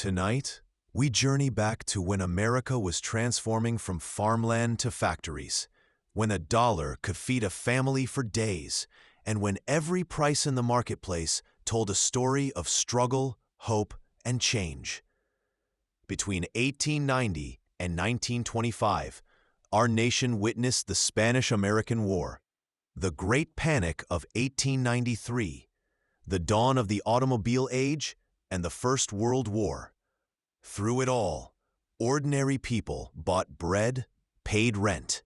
Tonight, we journey back to when America was transforming from farmland to factories, when a dollar could feed a family for days, and when every price in the marketplace told a story of struggle, hope, and change. Between 1890 and 1925, our nation witnessed the Spanish-American War, the Great Panic of 1893, the dawn of the automobile age, and the First World War. Through it all, ordinary people bought bread, paid rent,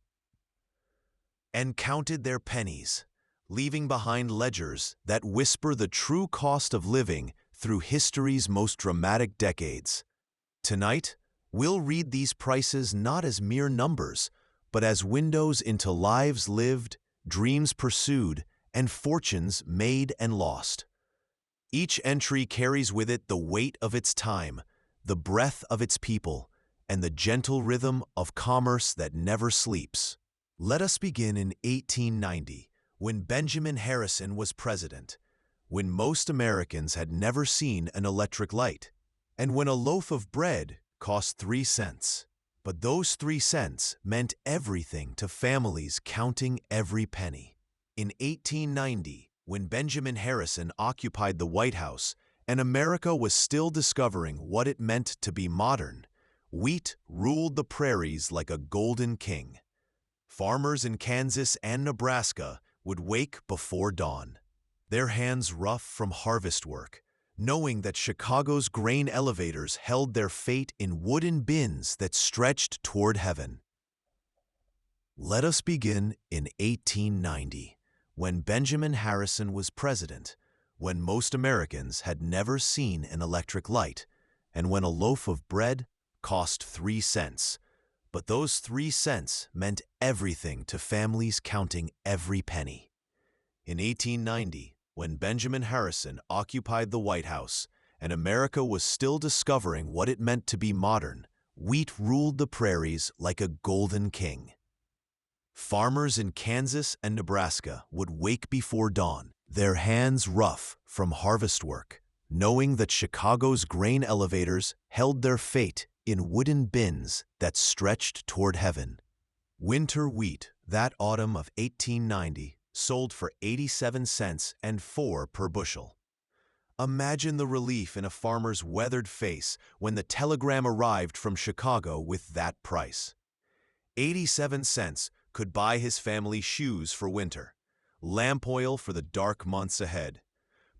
and counted their pennies, leaving behind ledgers that whisper the true cost of living through history's most dramatic decades. Tonight, we'll read these prices not as mere numbers, but as windows into lives lived, dreams pursued, and fortunes made and lost. Each entry carries with it the weight of its time, the breath of its people, and the gentle rhythm of commerce that never sleeps. Let us begin in 1890, when Benjamin Harrison was president, when most Americans had never seen an electric light, and when a loaf of bread cost 3 cents. But those 3 cents meant everything to families counting every penny. In 1890, when Benjamin Harrison occupied the White House, and America was still discovering what it meant to be modern, wheat ruled the prairies like a golden king. Farmers in Kansas and Nebraska would wake before dawn, their hands rough from harvest work, knowing that Chicago's grain elevators held their fate in wooden bins that stretched toward heaven. Let us begin in 1890, when Benjamin Harrison was president, when most Americans had never seen an electric light, and when a loaf of bread cost 3 cents. But those 3 cents meant everything to families counting every penny. In 1890, when Benjamin Harrison occupied the White House, and America was still discovering what it meant to be modern, wheat ruled the prairies like a golden king. Farmers in Kansas and Nebraska would wake before dawn, their hands rough from harvest work, knowing that Chicago's grain elevators held their fate in wooden bins that stretched toward heaven. Winter wheat that autumn of 1890 sold for 87 cents and 4 per bushel. Imagine the relief in a farmer's weathered face when the telegram arrived from Chicago with that price. 87 cents could buy his family shoes for winter, lamp oil for the dark months ahead,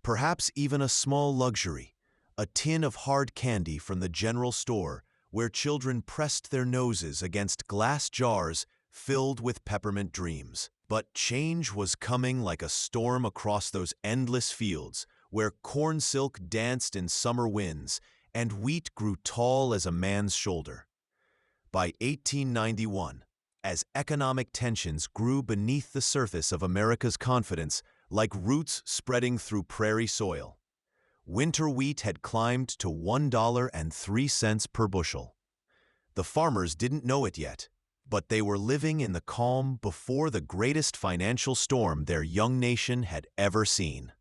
perhaps even a small luxury, a tin of hard candy from the general store where children pressed their noses against glass jars filled with peppermint dreams. But change was coming like a storm across those endless fields where corn silk danced in summer winds and wheat grew tall as a man's shoulder. By 1891, as economic tensions grew beneath the surface of America's confidence like roots spreading through prairie soil, winter wheat had climbed to $1.03 per bushel. The farmers didn't know it yet, but they were living in the calm before the greatest financial storm their young nation had ever seen.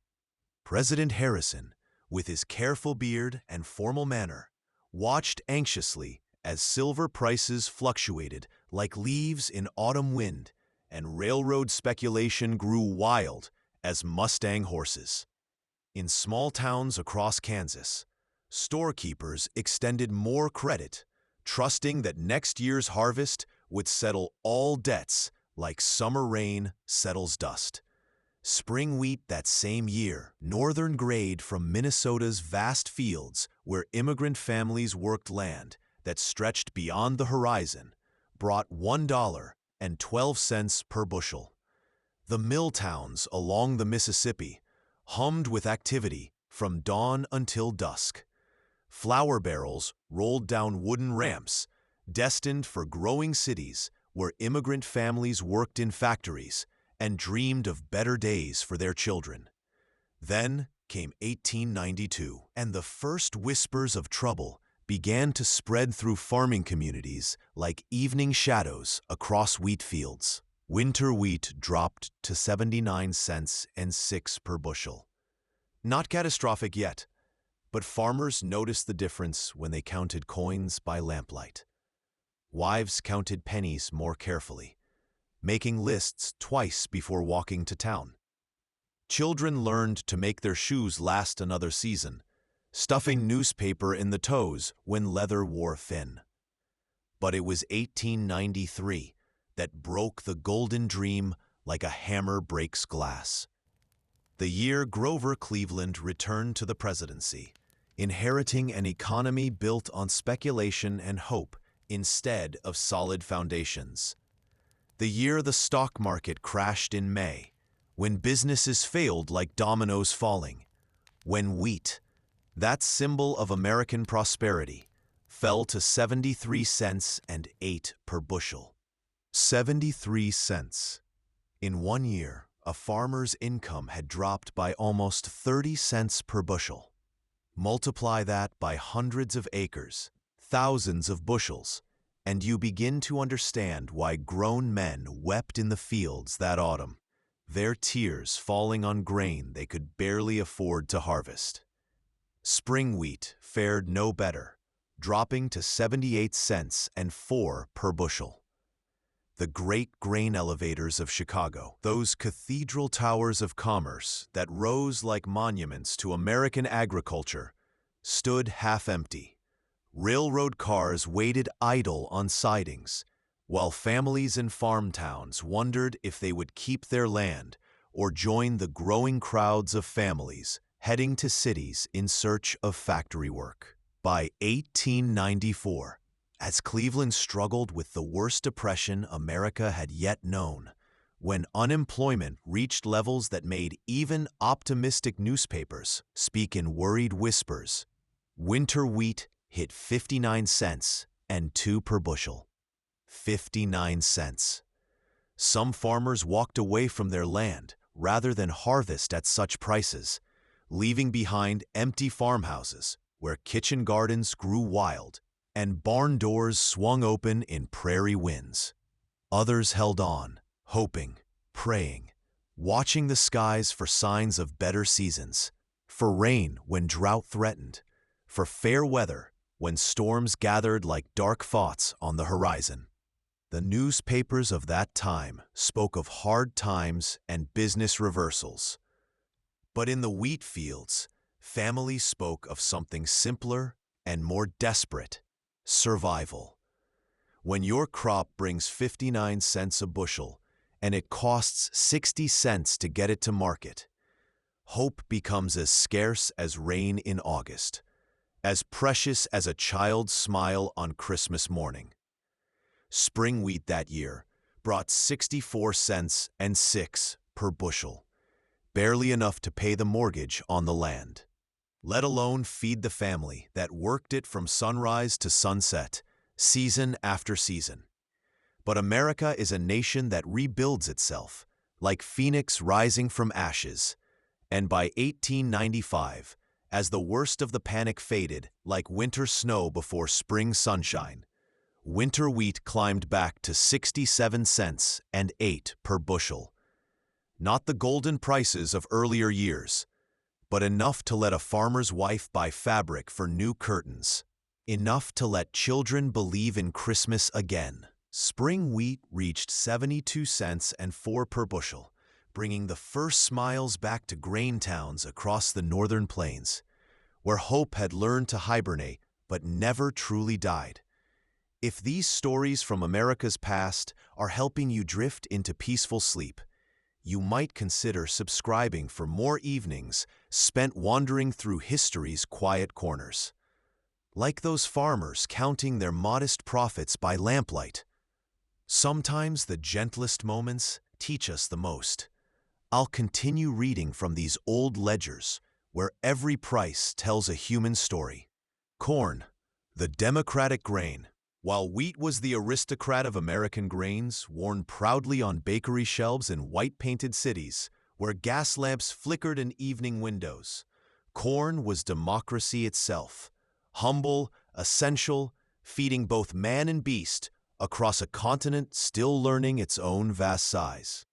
President Harrison, with his careful beard and formal manner, watched anxiously as silver prices fluctuated like leaves in autumn wind and railroad speculation grew wild as Mustang horses. In small towns across Kansas, storekeepers extended more credit, trusting that next year's harvest would settle all debts like summer rain settles dust. Spring wheat that same year, northern grade from Minnesota's vast fields where immigrant families worked land that stretched beyond the horizon, brought $1.12 per bushel. The mill towns along the Mississippi hummed with activity from dawn until dusk. Flour barrels rolled down wooden ramps, destined for growing cities where immigrant families worked in factories and dreamed of better days for their children. Then came 1892, and the first whispers of trouble began to spread through farming communities like evening shadows across wheat fields. Winter wheat dropped to 79 cents and 6 per bushel. Not catastrophic yet, But farmers noticed the difference when they counted coins by lamplight. Wives counted pennies more carefully, making lists twice before walking to town. Children learned to make their shoes last another season, stuffing newspaper in the toes when leather wore thin. But it was 1893 that broke the golden dream like a hammer breaks glass. The year Grover Cleveland returned to the presidency, inheriting an economy built on speculation and hope instead of solid foundations. The year the stock market crashed in May, when businesses failed like dominoes falling, when wheat, that symbol of American prosperity, fell to 73 cents and 8 per bushel. 73 cents. In 1 year, a farmer's income had dropped by almost 30 cents per bushel. Multiply that by hundreds of acres, thousands of bushels, and you begin to understand why grown men wept in the fields that autumn, their tears falling on grain they could barely afford to harvest. Spring wheat fared no better, dropping to 78 cents and 4 per bushel. The great grain elevators of Chicago, those cathedral towers of commerce that rose like monuments to American agriculture, stood half empty. Railroad cars waited idle on sidings, while families in farm towns wondered if they would keep their land or join the growing crowds of families heading to cities in search of factory work. By 1894, as Cleveland struggled with the worst depression America had yet known, when unemployment reached levels that made even optimistic newspapers speak in worried whispers, winter wheat hit 59 cents and 2 per bushel. 59 cents. Some farmers walked away from their land rather than harvest at such prices, leaving behind empty farmhouses where kitchen gardens grew wild and barn doors swung open in prairie winds. Others held on, hoping, praying, watching the skies for signs of better seasons, for rain when drought threatened, for fair weather when storms gathered like dark thoughts on the horizon. The newspapers of that time spoke of hard times and business reversals. But in the wheat fields, families spoke of something simpler and more desperate: survival. When your crop brings 59 cents a bushel and it costs 60 cents to get it to market, hope becomes as scarce as rain in August, as precious as a child's smile on Christmas morning. Spring wheat that year brought 64 cents and 6 per bushel, barely enough to pay the mortgage on the land, let alone feed the family that worked it from sunrise to sunset, season after season. But America is a nation that rebuilds itself, like phoenix rising from ashes, and by 1895, as the worst of the panic faded like winter snow before spring sunshine, winter wheat climbed back to 67 cents and 8 per bushel. Not the golden prices of earlier years, but enough to let a farmer's wife buy fabric for new curtains, enough to let children believe in Christmas again. Spring wheat reached 72 cents and 4 per bushel, bringing the first smiles back to grain towns across the northern plains, where hope had learned to hibernate but never truly died. If these stories from America's past are helping you drift into peaceful sleep, you might consider subscribing for more evenings spent wandering through history's quiet corners. Like those farmers counting their modest profits by lamplight. Sometimes the gentlest moments teach us the most. I'll continue reading from these old ledgers where every price tells a human story. Corn, the democratic grain. While wheat was the aristocrat of American grains, worn proudly on bakery shelves in white-painted cities where gas lamps flickered in evening windows, corn was democracy itself, humble, essential, feeding both man and beast across a continent still learning its own vast size.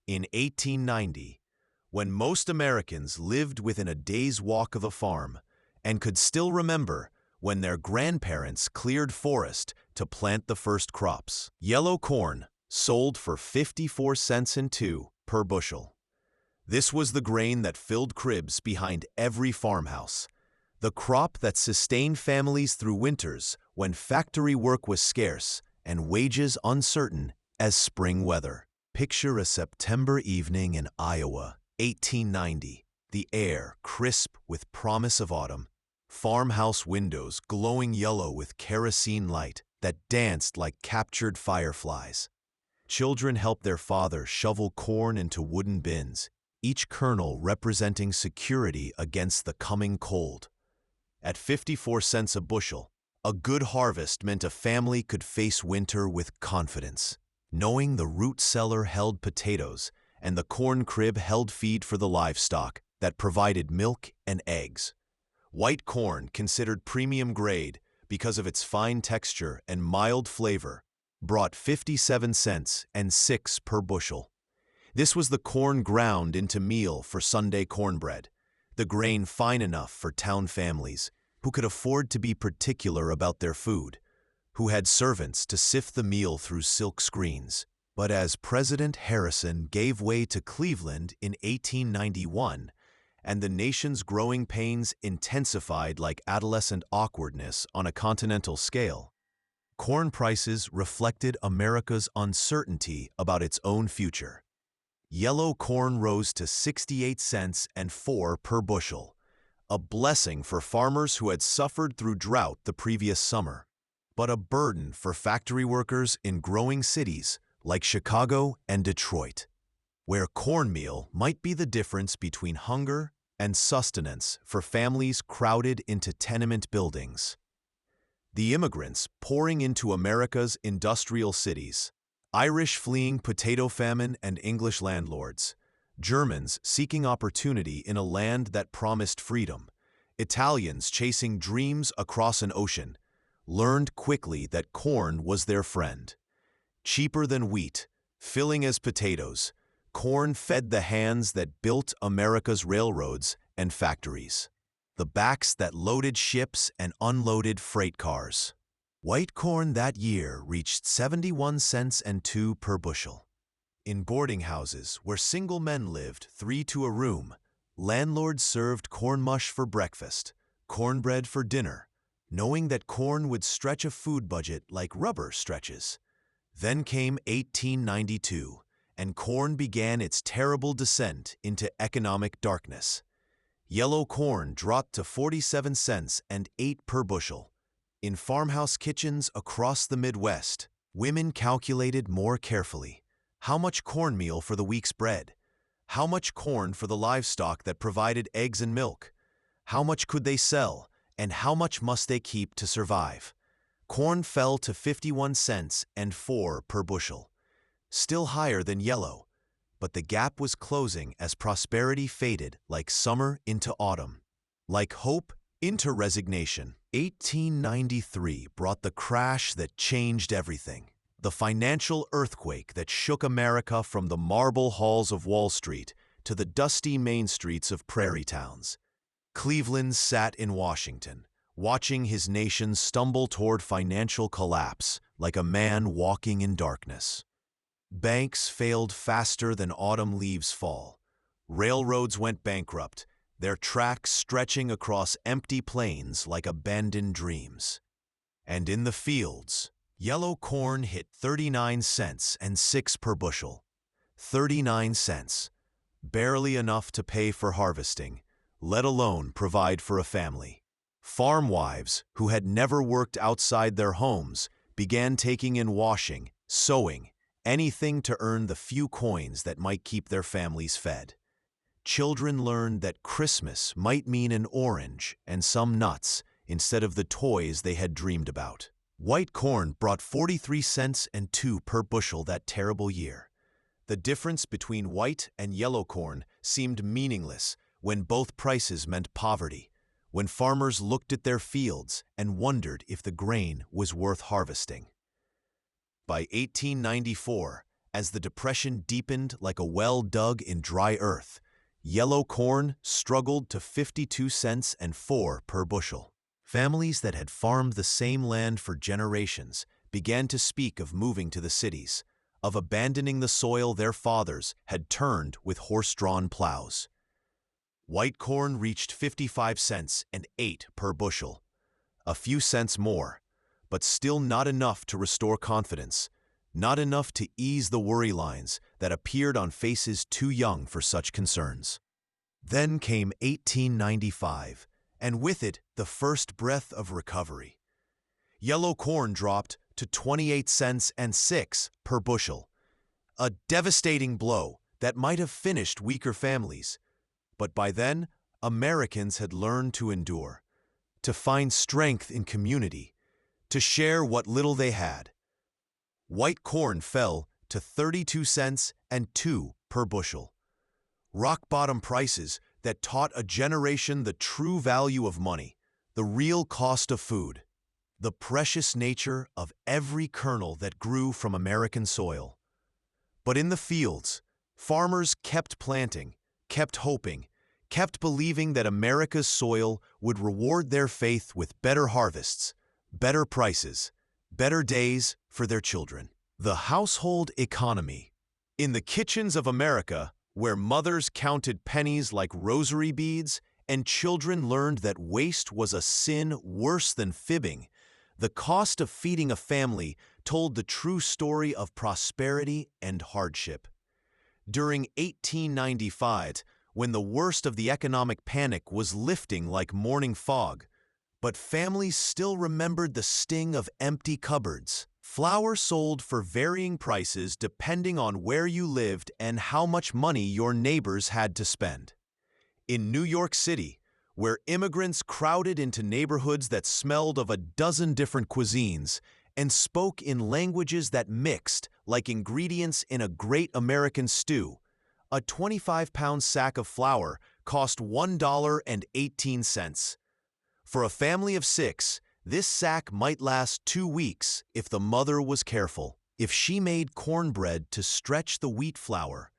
In 1890, when most Americans lived within a day's walk of a farm, and could still remember when their grandparents cleared forest to plant the first crops. Yellow corn sold for 54 cents and 2 per bushel. This was the grain that filled cribs behind every farmhouse, the crop that sustained families through winters when factory work was scarce and wages uncertain as spring weather. Picture a September evening in Iowa, 1890, the air crisp with promise of autumn, farmhouse windows glowing yellow with kerosene light that danced like captured fireflies. Children helped their father shovel corn into wooden bins, each kernel representing security against the coming cold. At 54 cents a bushel, a good harvest meant a family could face winter with confidence, knowing the root cellar held potatoes and the corn crib held feed for the livestock that provided milk and eggs. White corn, considered premium grade because of its fine texture and mild flavor, brought 57 cents and 6 per bushel. This was the corn ground into meal for Sunday cornbread, the grain fine enough for town families who could afford to be particular about their food, who had servants to sift the meal through silk screens. But as President Harrison gave way to Cleveland in 1891, and the nation's growing pains intensified like adolescent awkwardness on a continental scale, corn prices reflected America's uncertainty about its own future. Yellow corn rose to 68 cents and 4 per bushel, a blessing for farmers who had suffered through drought the previous summer, but a burden for factory workers in growing cities like Chicago and Detroit, where cornmeal might be the difference between hunger and sustenance for families crowded into tenement buildings. The immigrants pouring into America's industrial cities, Irish fleeing potato famine and English landlords, Germans seeking opportunity in a land that promised freedom, Italians chasing dreams across an ocean, learned quickly that corn was their friend. Cheaper than wheat, filling as potatoes, corn fed the hands that built America's railroads and factories, the backs that loaded ships and unloaded freight cars. White corn that year reached 71 cents and 2 per bushel. In boarding houses where single men lived 3 to a room, landlords served corn mush for breakfast, cornbread for dinner, knowing that corn would stretch a food budget like rubber stretches. Then came 1892, and corn began its terrible descent into economic darkness. Yellow corn dropped to 47 cents and 8 per bushel. In farmhouse kitchens across the Midwest, women calculated more carefully. How much cornmeal for the week's bread? How much corn for the livestock that provided eggs and milk? How much could they sell, and how much must they keep to survive? Corn fell to 51 cents and 4 per bushel, still higher than yellow, but the gap was closing as prosperity faded like summer into autumn, like hope into resignation. 1893 brought the crash that changed everything. The financial earthquake that shook America from the marble halls of Wall Street to the dusty main streets of prairie towns. Cleveland sat in Washington, watching his nation stumble toward financial collapse like a man walking in darkness. Banks failed faster than autumn leaves fall. Railroads went bankrupt, their tracks stretching across empty plains like abandoned dreams. And in the fields, yellow corn hit 39 cents and 6 per bushel. 39 cents, barely enough to pay for harvesting, let alone provide for a family. Farm wives, who had never worked outside their homes, began taking in washing, sewing, anything to earn the few coins that might keep their families fed. Children learned that Christmas might mean an orange and some nuts instead of the toys they had dreamed about. White corn brought 43 cents and 2 per bushel that terrible year. The difference between white and yellow corn seemed meaningless when both prices meant poverty, when farmers looked at their fields and wondered if the grain was worth harvesting. By 1894, as the Depression deepened like a well dug in dry earth, Yellow corn struggled to 52 cents and 4 per bushel. Families that had farmed the same land for generations began to speak of moving to the cities, of abandoning the soil their fathers had turned with horse-drawn plows. White corn reached 55 cents and 8 per bushel, a few cents more, but still not enough to restore confidence, not enough to ease the worry lines that appeared on faces too young for such concerns. Then came 1895, and with it the first breath of recovery. Yellow corn dropped to 28 cents and 6 per bushel, a devastating blow that might have finished weaker families. But by then, Americans had learned to endure, to find strength in community, to share what little they had. White corn fell to 32 cents and 2 per bushel. Rock-bottom prices that taught a generation the true value of money, the real cost of food, the precious nature of every kernel that grew from American soil. But in the fields, farmers kept planting, kept hoping, kept believing that America's soil would reward their faith with better harvests, better prices, better days for their children. The household economy. In the kitchens of America, where mothers counted pennies like rosary beads and children learned that waste was a sin worse than fibbing, the cost of feeding a family told the true story of prosperity and hardship. During 1895, when the worst of the economic panic was lifting like morning fog, but families still remembered the sting of empty cupboards. Flour sold for varying prices depending on where you lived and how much money your neighbors had to spend. In New York City, where immigrants crowded into neighborhoods that smelled of a dozen different cuisines and spoke in languages that mixed like ingredients in a great American stew, a 25-pound sack of flour cost $1.18. For a family of 6, this sack might last 2 weeks if the mother was careful, if she made cornbread to stretch the wheat flour,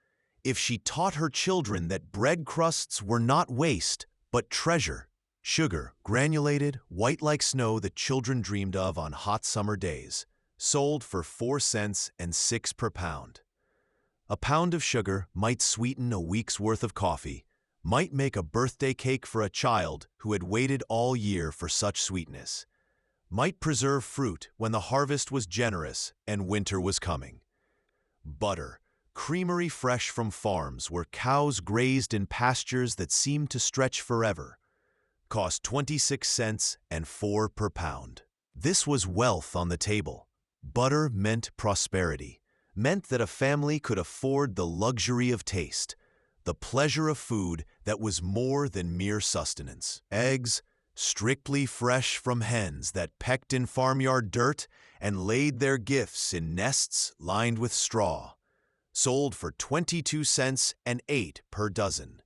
if she taught her children that bread crusts were not waste, but treasure. Sugar, granulated, white like snow that children dreamed of on hot summer days, sold for 4 cents and 6 per pound. A pound of sugar might sweeten a week's worth of coffee, might make a birthday cake for a child who had waited all year for such sweetness, might preserve fruit when the harvest was generous and winter was coming. Butter, creamery fresh from farms where cows grazed in pastures that seemed to stretch forever, cost 26 cents and 4 per pound. This was wealth on the table. Butter meant prosperity, meant that a family could afford the luxury of taste, the pleasure of food that was more than mere sustenance. Eggs, strictly fresh from hens that pecked in farmyard dirt and laid their gifts in nests lined with straw, sold for 22 cents and 8 per dozen.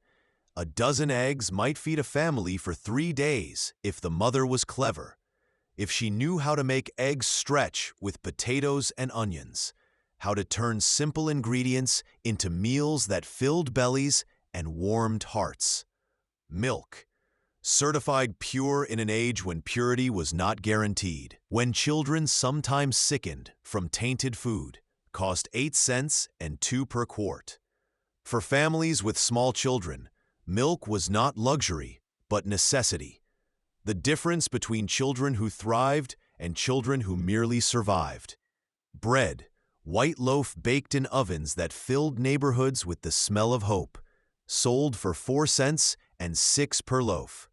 A dozen eggs might feed a family for 3 days if the mother was clever, if she knew how to make eggs stretch with potatoes and onions, how to turn simple ingredients into meals that filled bellies and warmed hearts. Milk, certified pure in an age when purity was not guaranteed, when children sometimes sickened from tainted food, cost 8 cents and 2 per quart. For families with small children, milk was not luxury, but necessity. The difference between children who thrived and children who merely survived. Bread, white loaf baked in ovens that filled neighborhoods with the smell of hope, sold for 4 cents and 6 per loaf.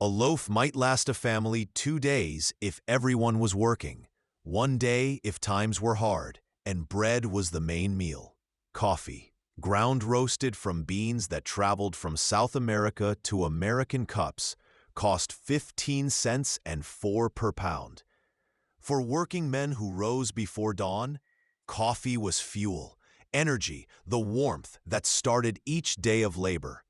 A loaf might last a family 2 days if everyone was working, 1 day if times were hard, and bread was the main meal. Coffee, ground roasted from beans that traveled from South America to American cups, cost 15 cents and 4 per pound. For working men who rose before dawn, coffee was fuel, energy, the warmth that started each day of labor.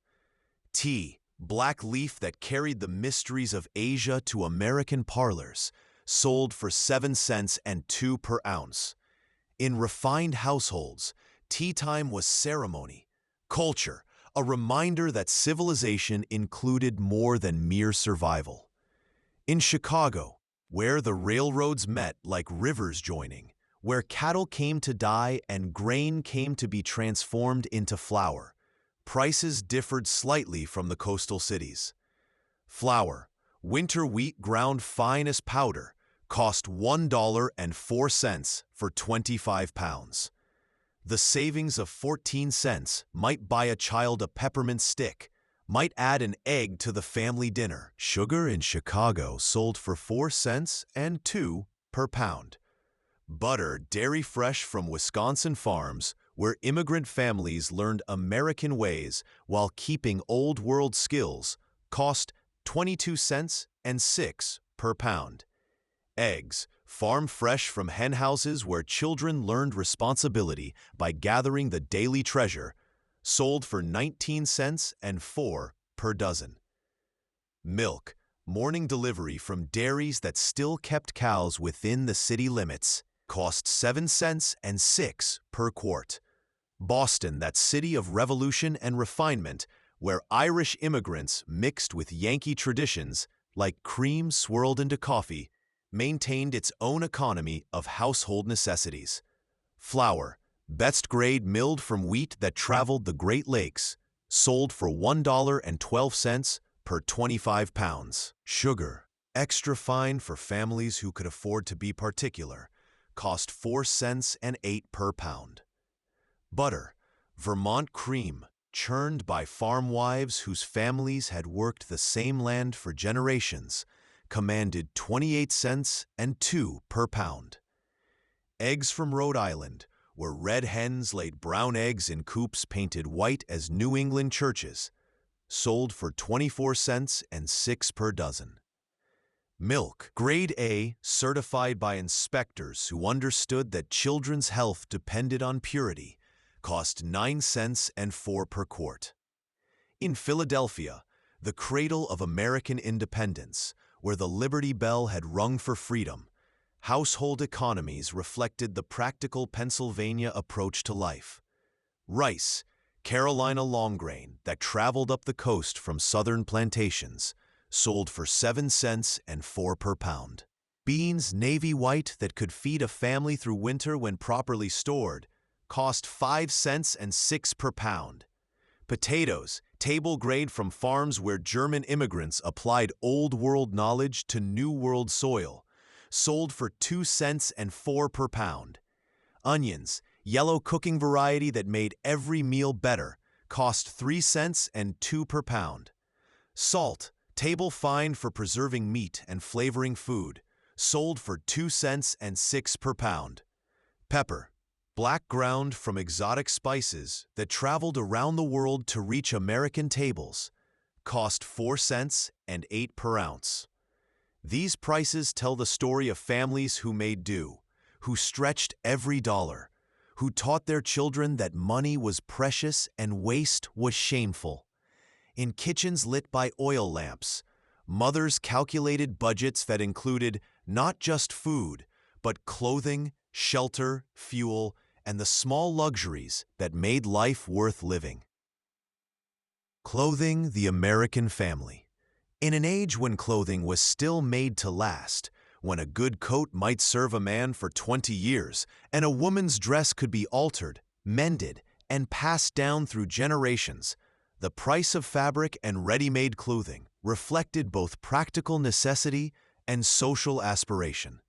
Tea, black leaf that carried the mysteries of Asia to American parlors, sold for 7 cents and 2 per ounce. In refined households, tea time was ceremony, culture, a reminder that civilization included more than mere survival. In Chicago, where the railroads met like rivers joining, where cattle came to die and grain came to be transformed into flour, prices differed slightly from the coastal cities. Flour, winter wheat ground fine as powder, cost $1.04 for 25 pounds. The savings of 14 cents might buy a child a peppermint stick, might add an egg to the family dinner. Sugar in Chicago sold for 4 cents and 2 per pound. Butter, dairy fresh from Wisconsin farms, where immigrant families learned American ways while keeping old world skills, cost 22 cents and 6 per pound. Eggs, farm fresh from hen houses where children learned responsibility by gathering the daily treasure, sold for 19 cents and 4 per dozen. Milk, morning delivery from dairies that still kept cows within the city limits, cost 7 cents and 6 per quart. Boston, that city of revolution and refinement, where Irish immigrants mixed with Yankee traditions, like cream swirled into coffee, maintained its own economy of household necessities. Flour, best grade milled from wheat that traveled the Great Lakes, sold for $1.12 per 25 pounds. Sugar, extra fine for families who could afford to be particular, cost 4 cents and 8 per pound. Butter, Vermont cream, churned by farm wives whose families had worked the same land for generations, commanded 28 cents and 2 per pound. Eggs from Rhode Island, where red hens laid brown eggs in coops painted white as New England churches, sold for 24 cents and 6 per dozen. Milk, grade A, certified by inspectors who understood that children's health depended on purity, cost 9 cents and 4 per quart. In Philadelphia, the cradle of American independence, where the Liberty Bell had rung for freedom, household economies reflected the practical Pennsylvania approach to life. Rice, Carolina long grain that traveled up the coast from southern plantations, sold for 7 cents and 4 per pound. Beans, navy white that could feed a family through winter when properly stored, cost 5 cents and 6 per pound. Potatoes, table grade from farms where German immigrants applied Old World knowledge to New World soil, sold for 2 cents and 4 per pound. Onions, yellow cooking variety that made every meal better, cost 3 cents and 2 per pound. Salt, table fine for preserving meat and flavoring food, sold for 2 cents and 6 per pound. Pepper, black ground from exotic spices that traveled around the world to reach American tables, cost 4 cents and 8 per ounce. These prices tell the story of families who made do, who stretched every dollar, who taught their children that money was precious and waste was shameful. In kitchens lit by oil lamps, mothers calculated budgets that included not just food, but clothing, shelter, fuel, and the small luxuries that made life worth living. Clothing the American family. In an age when clothing was still made to last, when a good coat might serve a man for 20 years, and a woman's dress could be altered, mended, and passed down through generations, the price of fabric and ready-made clothing reflected both practical necessity and social aspiration.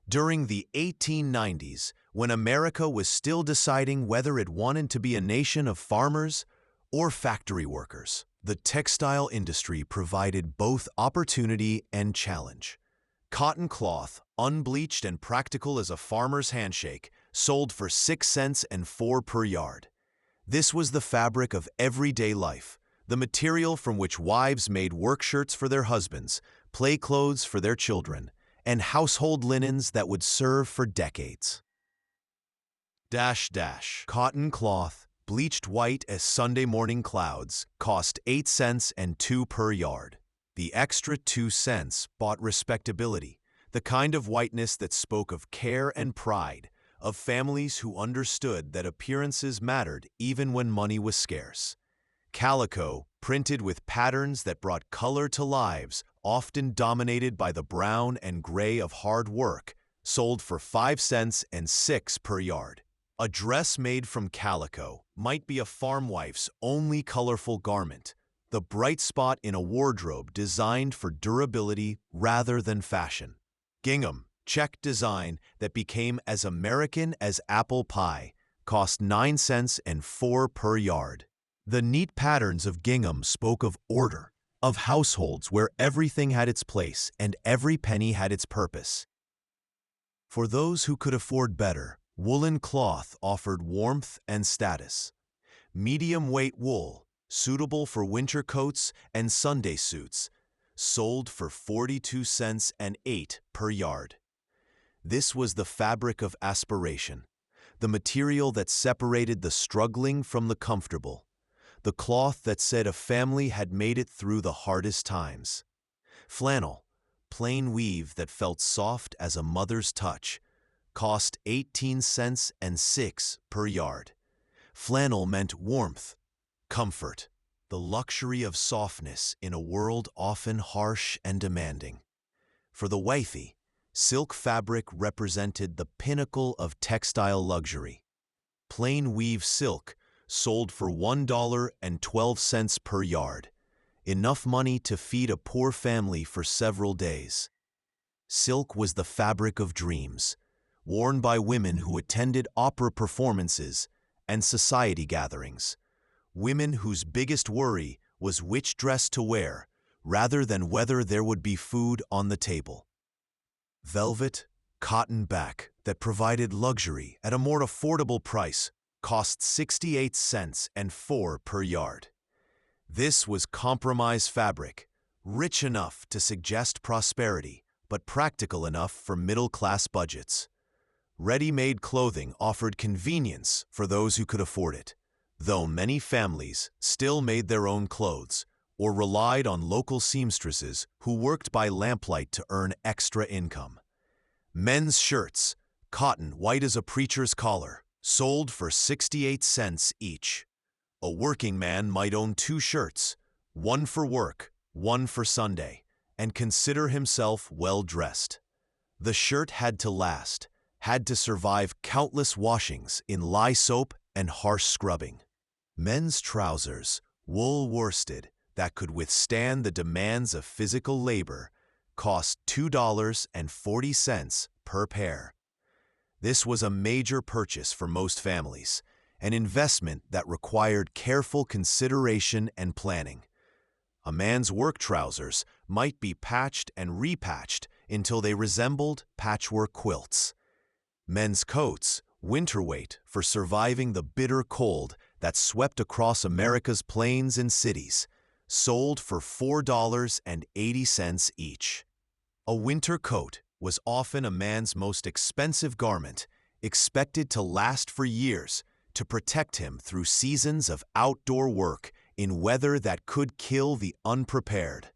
During the 1890s, when America was still deciding whether it wanted to be a nation of farmers or factory workers, the textile industry provided both opportunity and challenge. Cotton cloth, unbleached and practical as a farmer's handshake, sold for 6 cents and 4 per yard. This was the fabric of everyday life, the material from which wives made work shirts for their husbands, play clothes for their children, and household linens that would serve for decades. Cotton cloth, bleached white as Sunday morning clouds, cost 8 cents and 2 per yard. The extra 2 cents bought respectability, the kind of whiteness that spoke of care and pride, of families who understood that appearances mattered even when money was scarce. Calico, printed with patterns that brought color to lives, often dominated by the brown and gray of hard work, sold for 5 cents and 6 per yard. A dress made from calico might be a farm wife's only colorful garment, the bright spot in a wardrobe designed for durability rather than fashion. Gingham, check design that became as American as apple pie, cost 9 cents and 4 per yard. The neat patterns of gingham spoke of order, of households where everything had its place and every penny had its purpose. For those who could afford better, woolen cloth offered warmth and status. Medium-weight wool, suitable for winter coats and Sunday suits, sold for 42 cents and 8 per yard. This was the fabric of aspiration, the material that separated the struggling from the comfortable, the cloth that said a family had made it through the hardest times. Flannel, plain weave that felt soft as a mother's touch, cost 18 cents and 6 per yard. Flannel meant warmth, comfort, the luxury of softness in a world often harsh and demanding. For the wifey, silk fabric represented the pinnacle of textile luxury. Plain weave silk sold for $1.12 per yard, enough money to feed a poor family for several days. Silk was the fabric of dreams, worn by women who attended opera performances and society gatherings, women whose biggest worry was which dress to wear rather than whether there would be food on the table. Velvet, cotton back that provided luxury at a more affordable price cost 68 cents and 4 per yard. This was compromise fabric, rich enough to suggest prosperity, but practical enough for middle-class budgets. Ready-made clothing offered convenience for those who could afford it, though many families still made their own clothes or relied on local seamstresses who worked by lamplight to earn extra income. Men's shirts, cotton white as a preacher's collar, sold for 68 cents each. A working man might own 2 shirts, one for work, one for Sunday, and consider himself well-dressed. The shirt had to last, had to survive countless washings in lye soap and harsh scrubbing. Men's trousers, wool worsted, that could withstand the demands of physical labor, cost $2.40 per pair. This was a major purchase for most families, an investment that required careful consideration and planning. A man's work trousers might be patched and repatched until they resembled patchwork quilts. Men's coats, winter weight for surviving the bitter cold that swept across America's plains and cities, sold for $4.80 each. A winter coat was often a man's most expensive garment, expected to last for years, to protect him through seasons of outdoor work in weather that could kill the unprepared.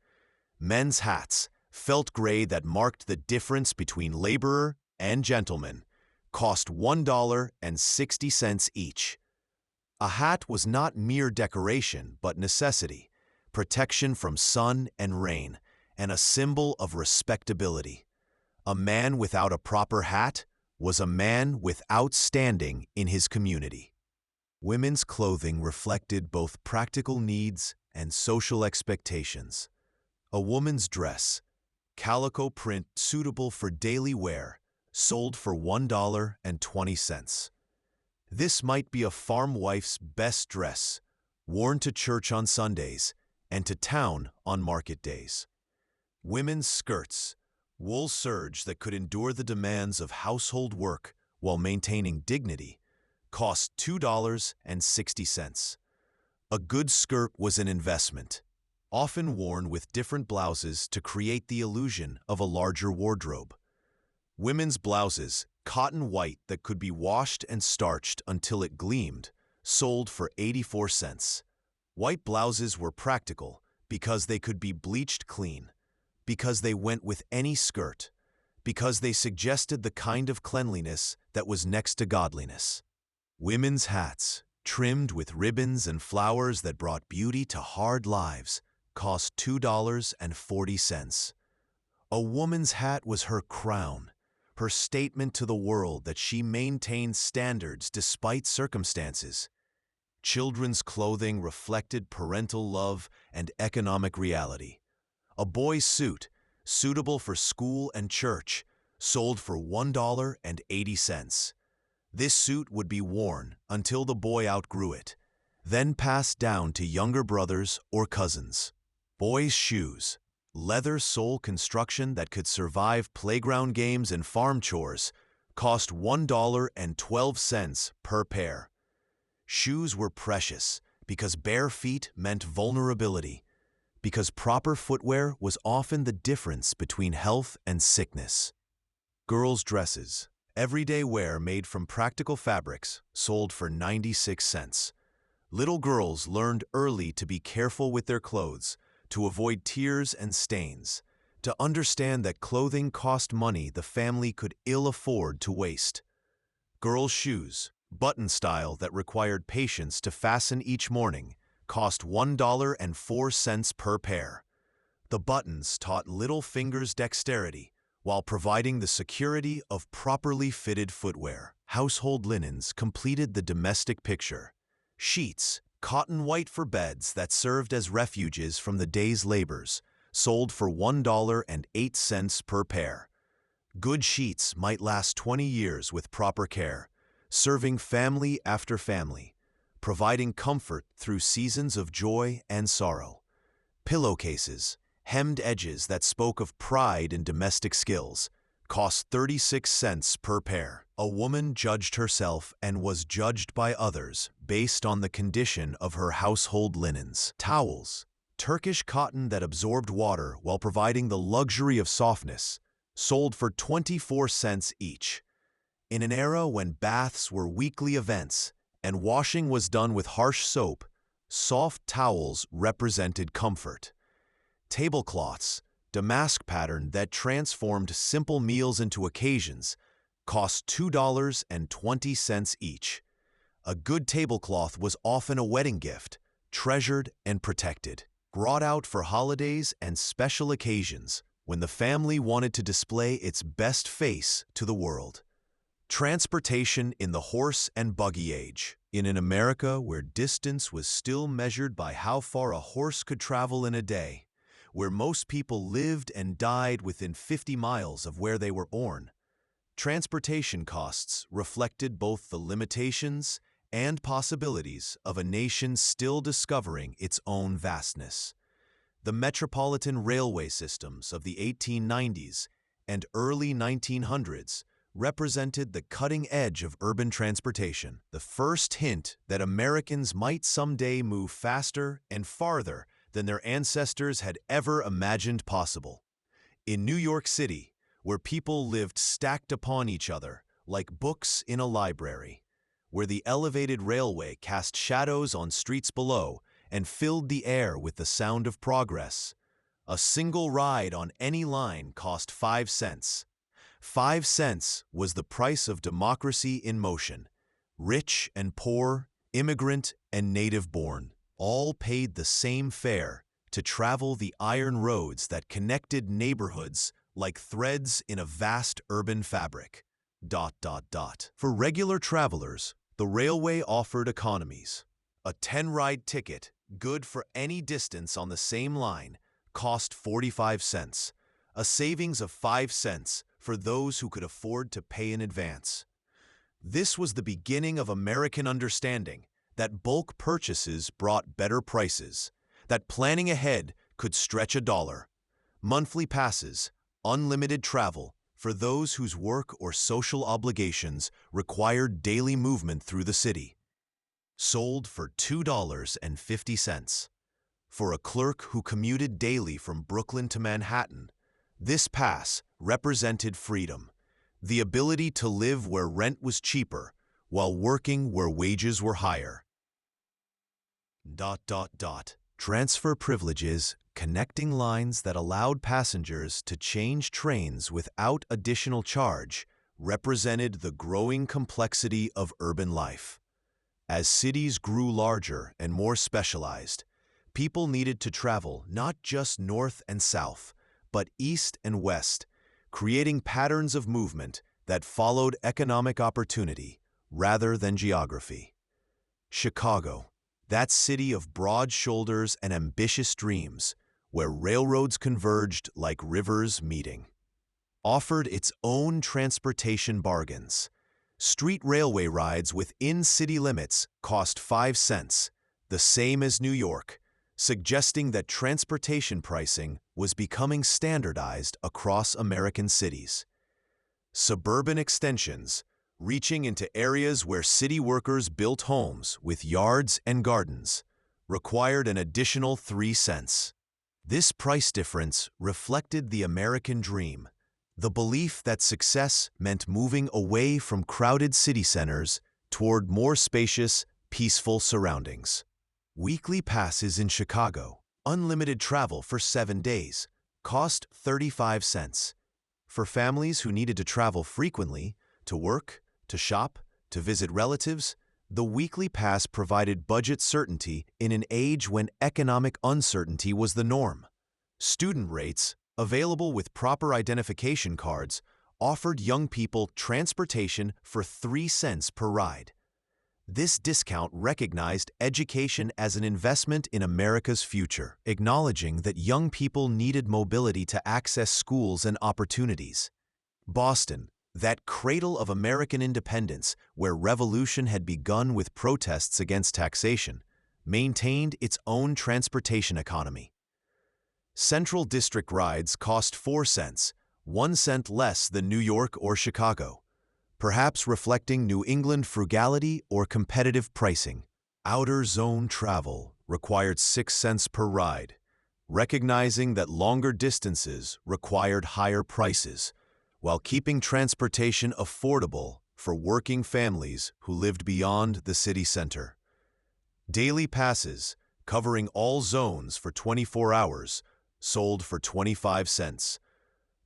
Men's hats, felt gray that marked the difference between laborer and gentleman, cost $1.60 each. A hat was not mere decoration but necessity, protection from sun and rain, and a symbol of respectability. A man without a proper hat was a man without standing in his community. Women's clothing reflected both practical needs and social expectations. A woman's dress, calico print suitable for daily wear, sold for $1.20. This might be a farm wife's best dress, worn to church on Sundays and to town on market days. Women's skirts, wool serge that could endure the demands of household work while maintaining dignity, cost $2.60. A good skirt was an investment, often worn with different blouses to create the illusion of a larger wardrobe. Women's blouses, cotton white that could be washed and starched until it gleamed, sold for 84 cents. White blouses were practical because they could be bleached clean, because they went with any skirt, because they suggested the kind of cleanliness that was next to godliness. Women's hats, trimmed with ribbons and flowers that brought beauty to hard lives, cost $2.40. A woman's hat was her crown, her statement to the world that she maintained standards despite circumstances. Children's clothing reflected parental love and economic reality. A boy's suit, suitable for school and church, sold for $1.80. This suit would be worn until the boy outgrew it, then passed down to younger brothers or cousins. Boys' shoes, leather sole construction that could survive playground games and farm chores, cost $1.12 per pair. Shoes were precious because bare feet meant vulnerability, because proper footwear was often the difference between health and sickness. Girls' dresses, everyday wear made from practical fabrics, sold for 96 cents. Little girls learned early to be careful with their clothes, to avoid tears and stains, to understand that clothing cost money the family could ill afford to waste. Girls' shoes, button style that required patience to fasten each morning, cost $1.04 per pair. The buttons taught little fingers dexterity while providing the security of properly fitted footwear. Household linens completed the domestic picture. Sheets, cotton white for beds that served as refuges from the day's labors, sold for $1.08 per pair. Good sheets might last 20 years with proper care, serving family after family, providing comfort through seasons of joy and sorrow. Pillowcases, hemmed edges that spoke of pride in domestic skills, cost 36 cents per pair. A woman judged herself and was judged by others based on the condition of her household linens. Towels, Turkish cotton that absorbed water while providing the luxury of softness, sold for 24 cents each. In an era when baths were weekly events and washing was done with harsh soap, soft towels represented comfort. Tablecloths, damask pattern that transformed simple meals into occasions, cost $2.20 each. A good tablecloth was often a wedding gift, treasured and protected, brought out for holidays and special occasions when the family wanted to display its best face to the world. Transportation in the horse and buggy age. In an America where distance was still measured by how far a horse could travel in a day, where most people lived and died within 50 miles of where they were born, transportation costs reflected both the limitations and possibilities of a nation still discovering its own vastness. The metropolitan railway systems of the 1890s and early 1900s represented the cutting edge of urban transportation, the first hint that Americans might someday move faster and farther than their ancestors had ever imagined possible. In New York City, where people lived stacked upon each other like books in a library, where the elevated railway cast shadows on streets below and filled the air with the sound of progress, a single ride on any line cost 5 cents. 5 cents was the price of democracy in motion. Rich and poor, immigrant and native-born, all paid the same fare to travel the iron roads that connected neighborhoods like threads in a vast urban fabric. For regular travelers, the railway offered economies. A 10-ride ticket, good for any distance on the same line, cost 45 cents, a savings of 5 cents for those who could afford to pay in advance. This was the beginning of American understanding that bulk purchases brought better prices, that planning ahead could stretch a dollar. Monthly passes, unlimited travel for those whose work or social obligations required daily movement through the city, sold for $2.50. For a clerk who commuted daily from Brooklyn to Manhattan, this pass represented freedom, the ability to live where rent was cheaper while working where wages were higher. Transfer privileges, connecting lines that allowed passengers to change trains without additional charge, represented the growing complexity of urban life. As cities grew larger and more specialized, people needed to travel not just north and south, but east and west, creating patterns of movement that followed economic opportunity rather than geography. Chicago, that city of broad shoulders and ambitious dreams, where railroads converged like rivers meeting, offered its own transportation bargains. Street railway rides within city limits cost 5 cents, the same as New York, suggesting that transportation pricing was becoming standardized across American cities. Suburban extensions, reaching into areas where city workers built homes with yards and gardens, required an additional 3 cents. This price difference reflected the American dream, the belief that success meant moving away from crowded city centers toward more spacious, peaceful surroundings. Weekly passes in Chicago, unlimited travel for 7 days, cost 35 cents. For families who needed to travel frequently, to work, to shop, to visit relatives, the weekly pass provided budget certainty in an age when economic uncertainty was the norm. Student rates, available with proper identification cards, offered young people transportation for 3 cents per ride. This discount recognized education as an investment in America's future, acknowledging that young people needed mobility to access schools and opportunities. Boston, that cradle of American independence where revolution had begun with protests against taxation, maintained its own transportation economy. Central District rides cost 4 cents, 1 cent less than New York or Chicago, perhaps reflecting New England frugality or competitive pricing. Outer zone travel required 6 cents per ride, recognizing that longer distances required higher prices, while keeping transportation affordable for working families who lived beyond the city center. Daily passes, covering all zones for 24 hours, sold for 25 cents.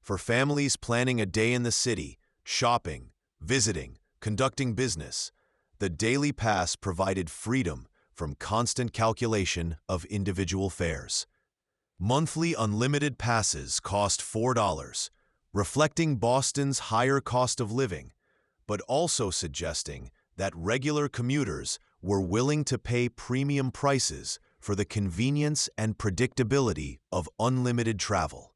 For families planning a day in the city, shopping, visiting, conducting business, the daily pass provided freedom from constant calculation of individual fares. Monthly unlimited passes cost $4, reflecting Boston's higher cost of living, but also suggesting that regular commuters were willing to pay premium prices for the convenience and predictability of unlimited travel.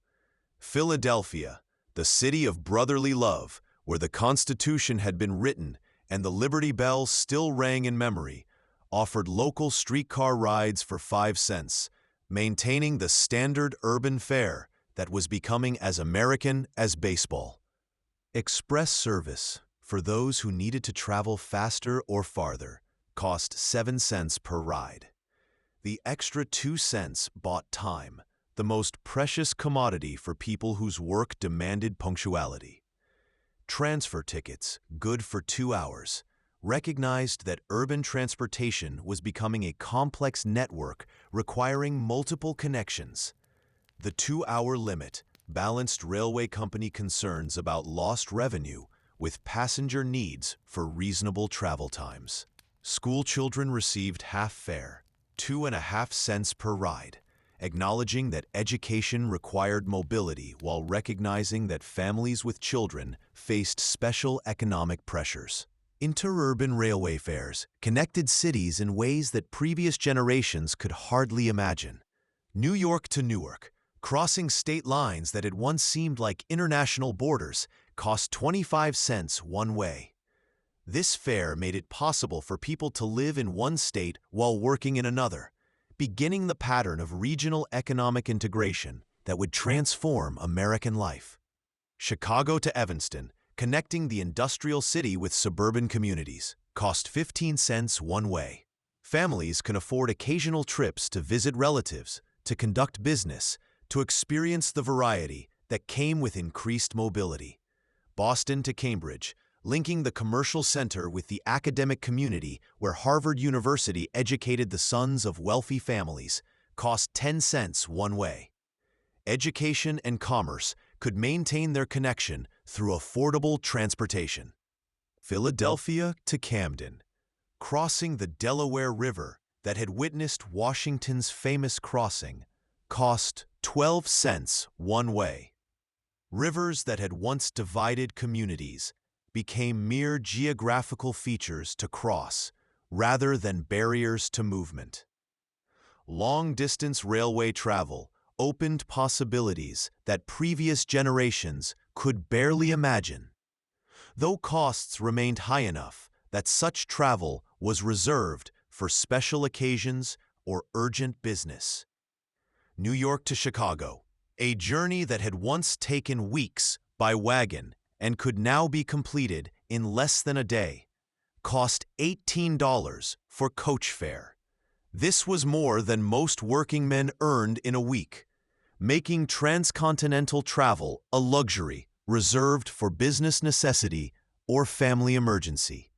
Philadelphia, the city of brotherly love, where the Constitution had been written and the Liberty Bell still rang in memory, offered local streetcar rides for 5 cents, maintaining the standard urban fare that was becoming as American as baseball. Express service, for those who needed to travel faster or farther, cost 7 cents per ride. The extra 2 cents bought time, the most precious commodity for people whose work demanded punctuality. Transfer tickets, good for 2 hours, recognized that urban transportation was becoming a complex network requiring multiple connections. The 2-hour limit balanced railway company concerns about lost revenue with passenger needs for reasonable travel times. School children received half fare, 2.5 cents per ride, acknowledging that education required mobility while recognizing that families with children faced special economic pressures. Interurban railway fares connected cities in ways that previous generations could hardly imagine. New York to Newark, crossing state lines that had once seemed like international borders, cost 25 cents one way. This fare made it possible for people to live in one state while working in another, beginning the pattern of regional economic integration that would transform American life. Chicago to Evanston, connecting the industrial city with suburban communities, cost 15 cents one way. Families can afford occasional trips to visit relatives, to conduct business, to experience the variety that came with increased mobility. Boston to Cambridge, linking the commercial center with the academic community where Harvard University educated the sons of wealthy families, cost 10 cents one way. Education and commerce could maintain their connection through affordable transportation. Philadelphia to Camden, Crossing the Delaware River that had witnessed Washington's famous crossing cost 12 cents one way. Rivers that had once divided communities became mere geographical features to cross rather than barriers to movement. Long-distance railway travel opened possibilities that previous generations could barely imagine, though costs remained high enough that such travel was reserved for special occasions or urgent business. New York to Chicago, a journey that had once taken weeks by wagon and could now be completed in less than a day, cost $18 for coach fare. This was more than most working men earned in a week, making transcontinental travel a luxury reserved for business necessity or family emergency.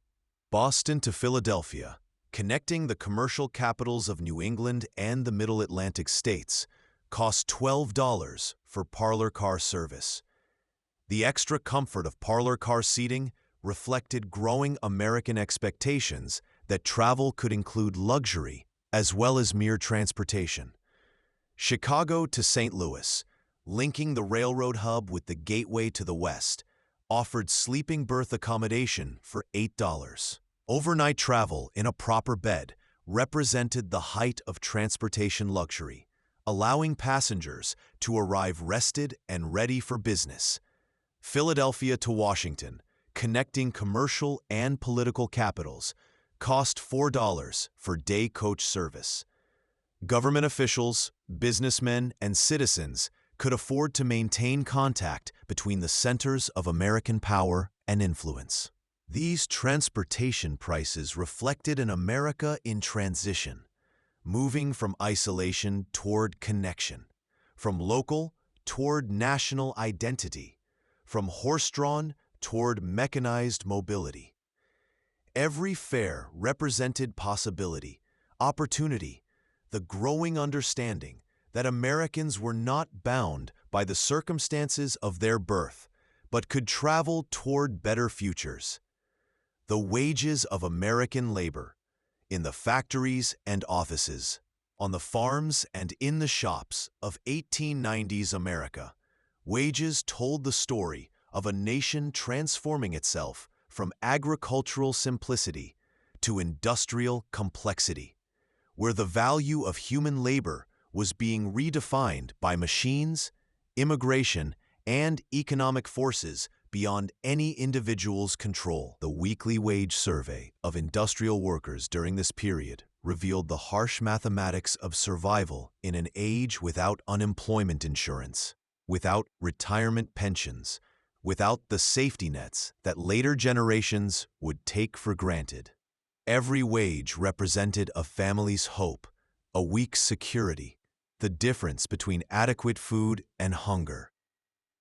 Boston to Philadelphia, connecting the commercial capitals of New England and the Middle Atlantic states, cost $12 for parlor car service. The extra comfort of parlor car seating reflected growing American expectations that travel could include luxury as well as mere transportation. Chicago to St. Louis, linking the railroad hub with the gateway to the west, offered sleeping berth accommodation for $8. Overnight travel in a proper bed represented the height of transportation luxury, allowing passengers to arrive rested and ready for business. Philadelphia to Washington, connecting commercial and political capitals, cost $4 for day coach service. Government officials, businessmen, and citizens could afford to maintain contact between the centers of American power and influence. These transportation prices reflected an America in transition, moving from isolation toward connection, from local toward national identity, from horse-drawn toward mechanized mobility. Every fare represented possibility, opportunity, the growing understanding that Americans were not bound by the circumstances of their birth, but could travel toward better futures. The wages of American labor, in the factories and offices, on the farms and in the shops of 1890s America, wages told the story of a nation transforming itself from agricultural simplicity to industrial complexity, where the value of human labor was being redefined by machines, immigration, and economic forces beyond any individual's control. The weekly wage survey of industrial workers during this period revealed the harsh mathematics of survival in an age without unemployment insurance, without retirement pensions, without the safety nets that later generations would take for granted. Every wage represented a family's hope, a week's security, the difference between adequate food and hunger.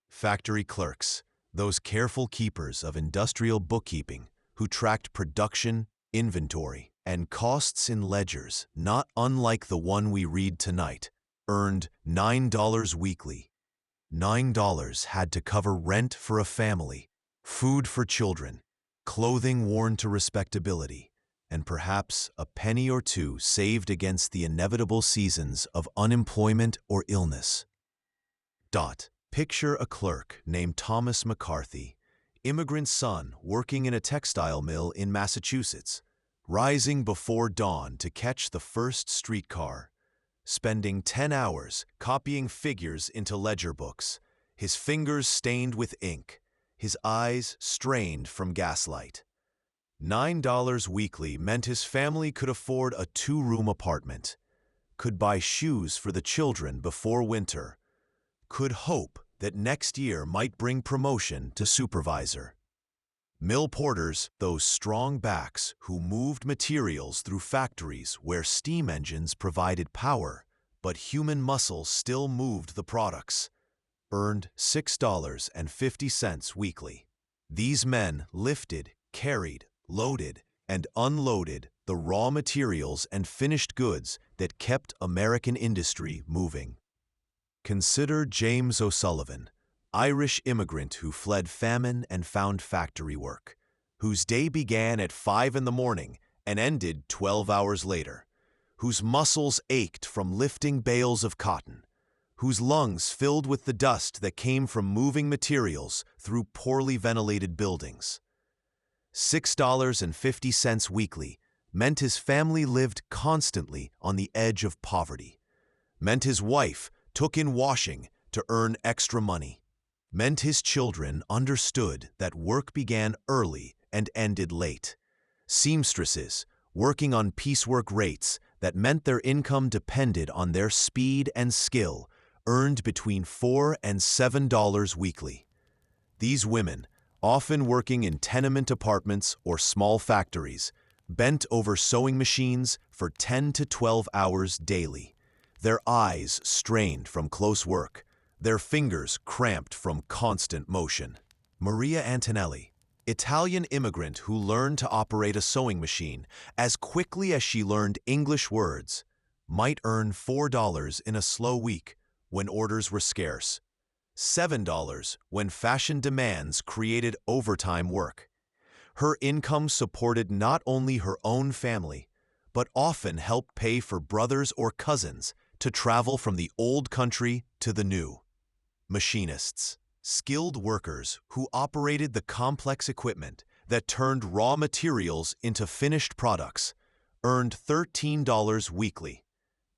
Factory clerks, those careful keepers of industrial bookkeeping who tracked production, inventory, and costs in ledgers not unlike the one we read tonight, earned $9 weekly. $9 had to cover rent for a family, food for children, clothing worn to respectability, and perhaps a penny or two saved against the inevitable seasons of unemployment or illness. Picture a clerk named Thomas McCarthy, immigrant son working in a textile mill in Massachusetts, rising before dawn to catch the first streetcar, spending 10 hours copying figures into ledger books, his fingers stained with ink, his eyes strained from gaslight. $9 weekly meant his family could afford a 2-room apartment, could buy shoes for the children before winter, could hope that next year might bring promotion to supervisor. Mill porters, those strong backs who moved materials through factories where steam engines provided power, but human muscle still moved the products, earned $6.50 weekly. These men lifted, carried, loaded, and unloaded the raw materials and finished goods that kept American industry moving. Consider James O'Sullivan, Irish immigrant who fled famine and found factory work, whose day began at 5 in the morning and ended 12 hours later, whose muscles ached from lifting bales of cotton, whose lungs filled with the dust that came from moving materials through poorly ventilated buildings. $6.50 weekly meant his family lived constantly on the edge of poverty, meant his wife took in washing to earn extra money, meant his children understood that work began early and ended late. Seamstresses working on piecework rates that meant their income depended on their speed and skill earned between $4 and $7 weekly. These women, often working in tenement apartments or small factories, bent over sewing machines for 10 to 12 hours daily, their eyes strained from close work, their fingers cramped from constant motion. Maria Antonelli, Italian immigrant who learned to operate a sewing machine as quickly as she learned English words, might earn $4 in a slow week when orders were scarce, $7 when fashion demands created overtime work. Her income supported not only her own family, but often helped pay for brothers or cousins to travel from the old country to the new. Machinists, skilled workers who operated the complex equipment that turned raw materials into finished products, earned $13 weekly.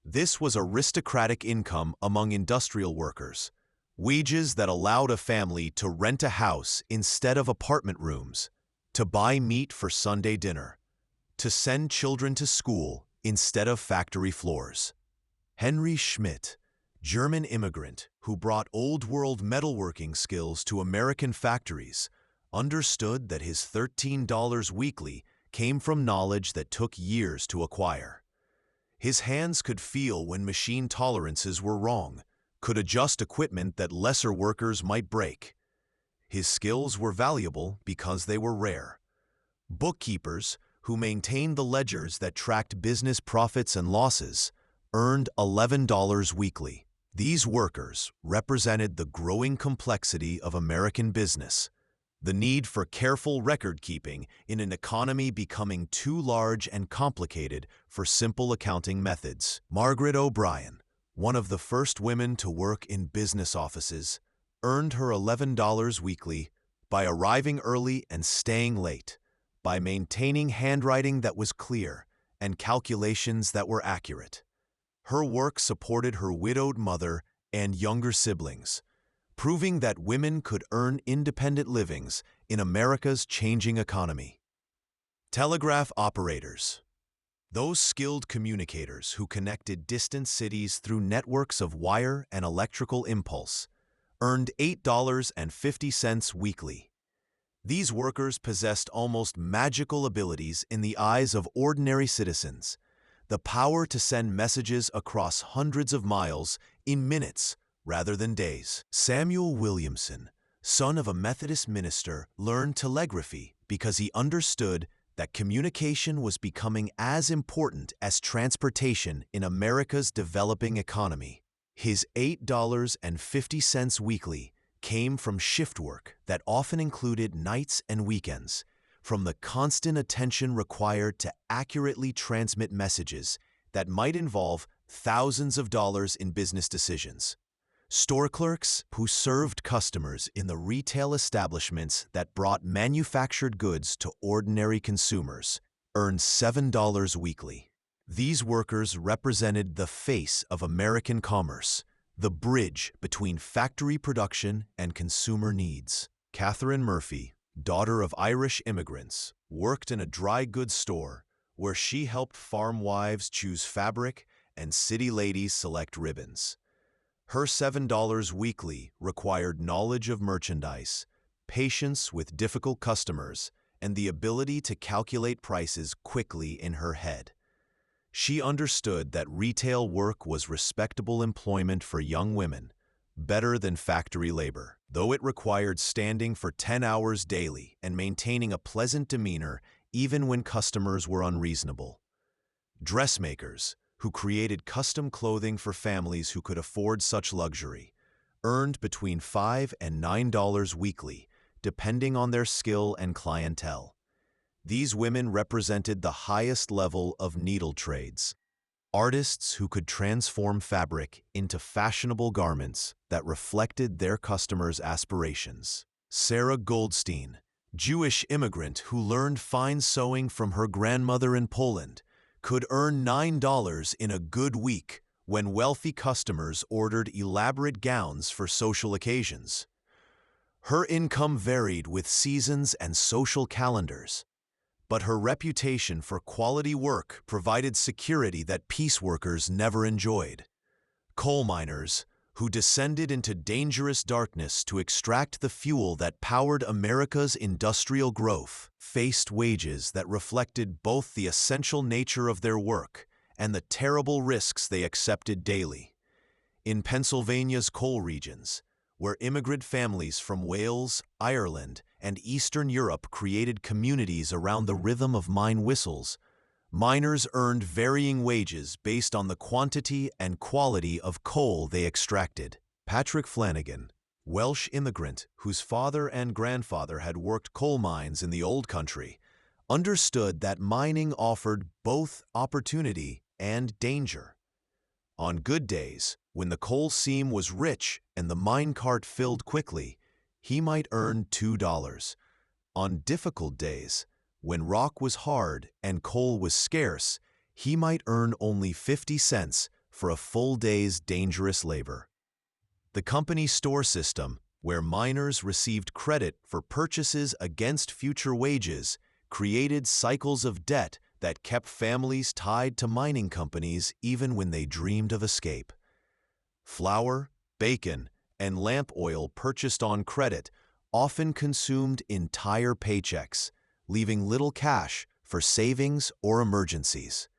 This was aristocratic income among industrial workers, wages that allowed a family to rent a house instead of apartment rooms, to buy meat for Sunday dinner, to send children to school instead of factory floors. Henry Schmidt, German immigrant who brought old-world metalworking skills to American factories, understood that his $13 weekly came from knowledge that took years to acquire. His hands could feel when machine tolerances were wrong, could adjust equipment that lesser workers might break. His skills were valuable because they were rare. Bookkeepers who maintained the ledgers that tracked business profits and losses earned $11 weekly. These workers represented the growing complexity of American business, the need for careful record-keeping in an economy becoming too large and complicated for simple accounting methods. Margaret O'Brien, one of the first women to work in business offices, earned her $11 weekly by arriving early and staying late, by maintaining handwriting that was clear and calculations that were accurate. Her work supported her widowed mother and younger siblings, proving that women could earn independent livings in America's changing economy. Telegraph operators, those skilled communicators who connected distant cities through networks of wire and electrical impulse, earned $8.50 weekly. These workers possessed almost magical abilities in the eyes of ordinary citizens, the power to send messages across hundreds of miles in minutes rather than days. Samuel Williamson, son of a Methodist minister, learned telegraphy because he understood that communication was becoming as important as transportation in America's developing economy. His $8.50 weekly came from shift work that often included nights and weekends, from the constant attention required to accurately transmit messages that might involve thousands of dollars in business decisions. Store clerks who served customers in the retail establishments that brought manufactured goods to ordinary consumers earned $7 weekly. These workers represented the face of American commerce, the bridge between factory production and consumer needs. Catherine Murphy, daughter of Irish immigrants, worked in a dry goods store where she helped farm wives choose fabric and city ladies select ribbons. Her $7 weekly required knowledge of merchandise, patience with difficult customers, and the ability to calculate prices quickly in her head. She understood that retail work was respectable employment for young women, better than factory labor, though it required standing for 10 hours daily and maintaining a pleasant demeanor even when customers were unreasonable. Dressmakers, who created custom clothing for families who could afford such luxury, earned between $5 and $9 weekly, depending on their skill and clientele. These women represented the highest level of needle trades. Artists who could transform fabric into fashionable garments that reflected their customers' aspirations. Sarah Goldstein, Jewish immigrant who learned fine sewing from her grandmother in Poland, could earn $9 in a good week when wealthy customers ordered elaborate gowns for social occasions. Her income varied with seasons and social calendars, but her reputation for quality work provided security that peace workers never enjoyed. Coal miners, who descended into dangerous darkness to extract the fuel that powered America's industrial growth, faced wages that reflected both the essential nature of their work and the terrible risks they accepted daily. In Pennsylvania's coal regions, where immigrant families from Wales, Ireland, and Eastern Europe created communities around the rhythm of mine whistles, miners earned varying wages based on the quantity and quality of coal they extracted. Patrick Flanagan, Welsh immigrant whose father and grandfather had worked coal mines in the Old Country, understood that mining offered both opportunity and danger. On good days, when the coal seam was rich and the minecart filled quickly, he might earn $2. On difficult days, when rock was hard and coal was scarce, he might earn only 50 cents for a full day's dangerous labor. The company store system, where miners received credit for purchases against future wages, created cycles of debt that kept families tied to mining companies even when they dreamed of escape. Flour, bacon, and lamp oil purchased on credit often consumed entire paychecks, leaving little cash for savings or emergencies.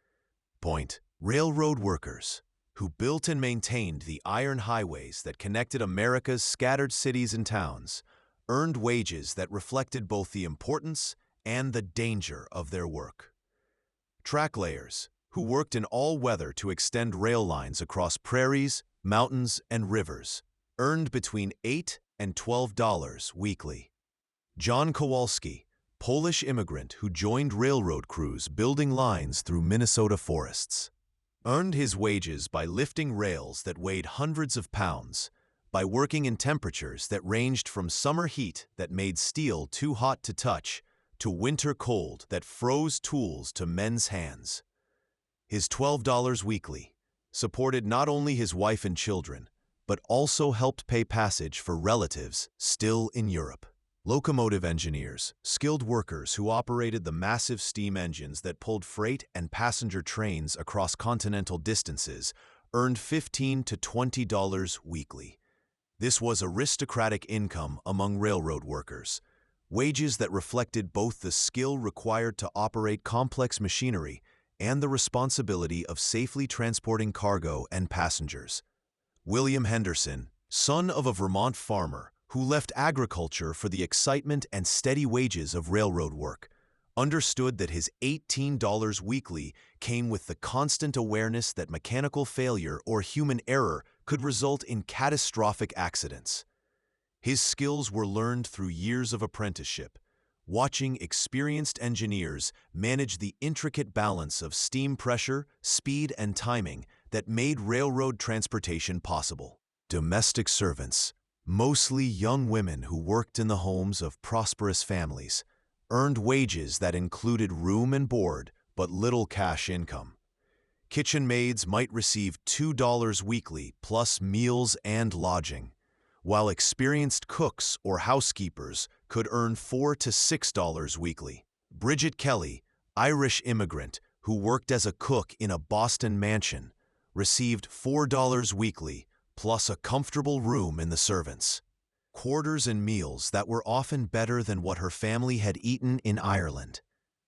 Point. Railroad workers, who built and maintained the iron highways that connected America's scattered cities and towns, earned wages that reflected both the importance and the danger of their work. Track layers, who worked in all weather to extend rail lines across prairies, mountains, and rivers, earned between $8 and $12 weekly. John Kowalski, Polish immigrant who joined railroad crews building lines through Minnesota forests, earned his wages by lifting rails that weighed hundreds of pounds, by working in temperatures that ranged from summer heat that made steel too hot to touch to winter cold that froze tools to men's hands. His $12 weekly supported not only his wife and children, but also helped pay passage for relatives still in Europe. Locomotive engineers, skilled workers who operated the massive steam engines that pulled freight and passenger trains across continental distances, earned $15 to $20 weekly. This was aristocratic income among railroad workers, wages that reflected both the skill required to operate complex machinery and the responsibility of safely transporting cargo and passengers. William Henderson, son of a Vermont farmer who left agriculture for the excitement and steady wages of railroad work, understood that his $18 weekly came with the constant awareness that mechanical failure or human error could result in catastrophic accidents. His skills were learned through years of apprenticeship, watching experienced engineers manage the intricate balance of steam pressure, speed, and timing that made railroad transportation possible. Domestic servants, mostly young women who worked in the homes of prosperous families, earned wages that included room and board but little cash income. Kitchen maids might receive $2 weekly plus meals and lodging, while experienced cooks or housekeepers could earn $4 to $6 weekly. Bridget Kelly, Irish immigrant who worked as a cook in a Boston mansion, received $4 weekly plus a comfortable room in the servants' quarters and meals that were often better than what her family had eaten in Ireland.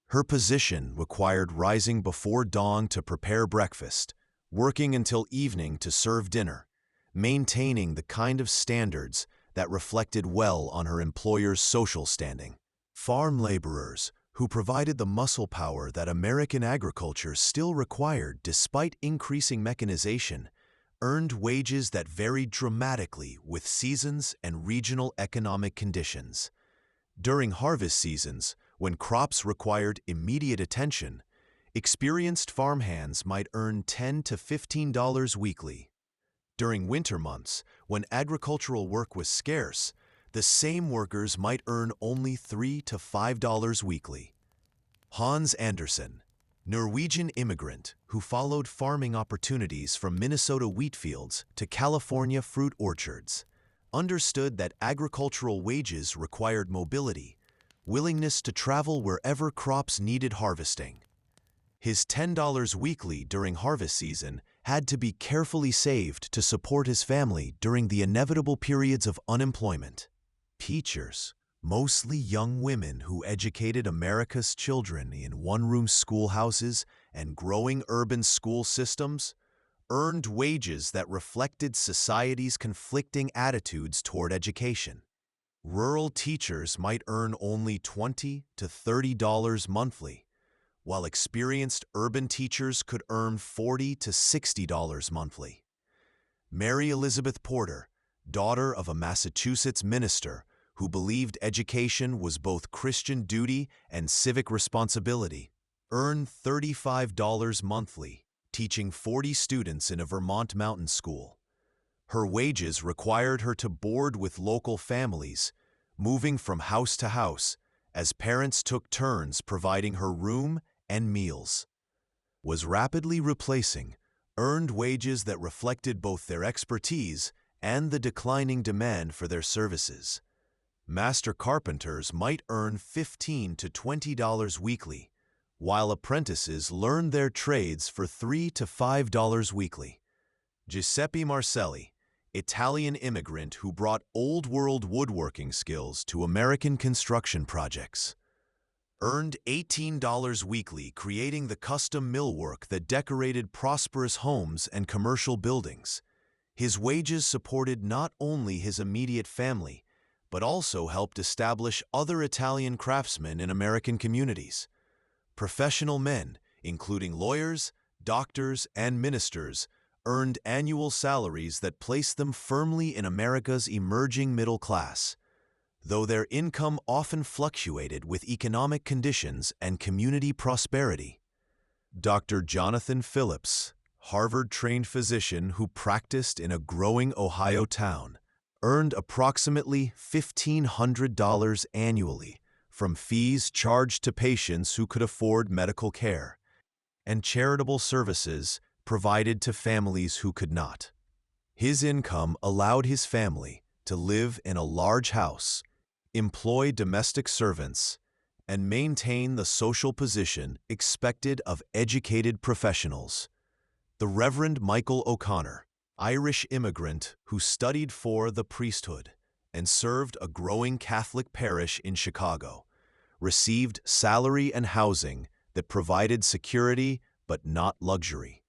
Her position required rising before dawn to prepare breakfast, working until evening to serve dinner, maintaining the kind of standards that reflected well on her employer's social standing. Farm laborers, who provided the muscle power that American agriculture still required despite increasing mechanization, earned wages that varied dramatically with seasons and regional economic conditions. During harvest seasons, When crops required immediate attention, experienced farmhands might earn $10 to $15 weekly. During winter months, when agricultural work was scarce, the same workers might earn only $3 to $5 weekly. Hans Andersen, Norwegian immigrant who followed farming opportunities from Minnesota wheat fields to California fruit orchards, understood that agricultural wages required mobility, willingness to travel wherever crops needed harvesting. His $10 weekly during harvest season had to be carefully saved to support his family during the inevitable periods of unemployment. Teachers, mostly young women who educated America's children in one-room schoolhouses and growing urban school systems, earned wages that reflected society's conflicting attitudes toward education. Rural teachers might earn only $20 to $30 monthly, while experienced urban teachers could earn $40 to $60 monthly. Mary Elizabeth Porter, daughter of a Massachusetts minister who believed education was both Christian duty and civic responsibility, earned $35 monthly, teaching 40 students in a Vermont mountain school. Her wages required her to board with local families, moving from house to house, as parents took turns providing her room and meals. Was rapidly replacing earned wages that reflected both their expertise and the declining demand for their services. Master carpenters might earn $15 to $20 weekly, while apprentices learned their trades for $3 to $5 weekly. Giuseppe Marcelli, Italian immigrant who brought old-world woodworking skills to American construction projects, earned $18 weekly creating the custom millwork that decorated prosperous homes and commercial buildings. His wages supported not only his immediate family, but also helped establish other Italian craftsmen in American communities. Professional men, including lawyers, doctors, and ministers, earned annual salaries that placed them firmly in America's emerging middle class, though their income often fluctuated with economic conditions and community prosperity. Dr. Jonathan Phillips, Harvard-trained physician who practiced in a growing Ohio town, earned approximately $1,500 annually from fees charged to patients who could afford medical care and charitable services provided to families who could not. His income allowed his family to live in a large house, employ domestic servants, and maintain the social position expected of educated professionals. The Reverend Michael O'Connor, Irish immigrant who studied for the priesthood and served a growing Catholic parish in Chicago, received salary and housing that provided security but not luxury.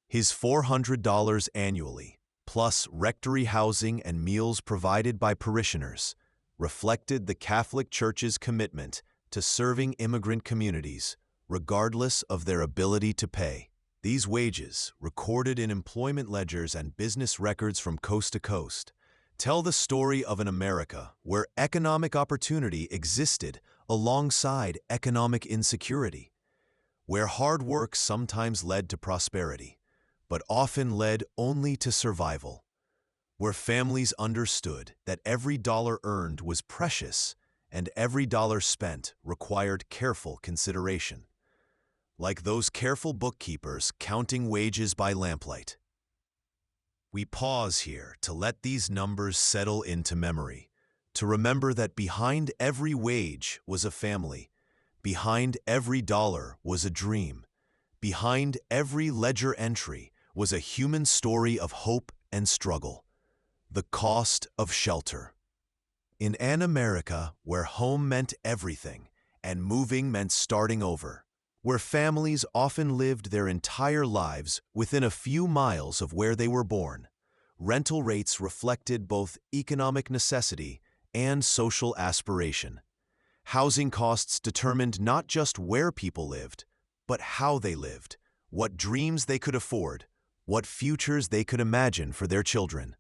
His $400 annually, plus rectory housing and meals provided by parishioners, reflected the Catholic Church's commitment to serving immigrant communities, regardless of their ability to pay. These wages, recorded in employment ledgers and business records from coast to coast, tell the story of an America where economic opportunity existed alongside economic insecurity, where hard work sometimes led to prosperity, but often led only to survival, where families understood that every dollar earned was precious and every dollar spent required careful consideration. Like those careful bookkeepers counting wages by lamplight. We pause here to let these numbers settle into memory, to remember that behind every wage was a family, behind every dollar was a dream, behind every ledger entry was a human story of hope and struggle. The cost of shelter. In an America where home meant everything and moving meant starting over, where families often lived their entire lives within a few miles of where they were born, rental rates reflected both economic necessity and social aspiration. Housing costs determined not just where people lived, but how they lived, what dreams they could afford, what futures they could imagine for their children.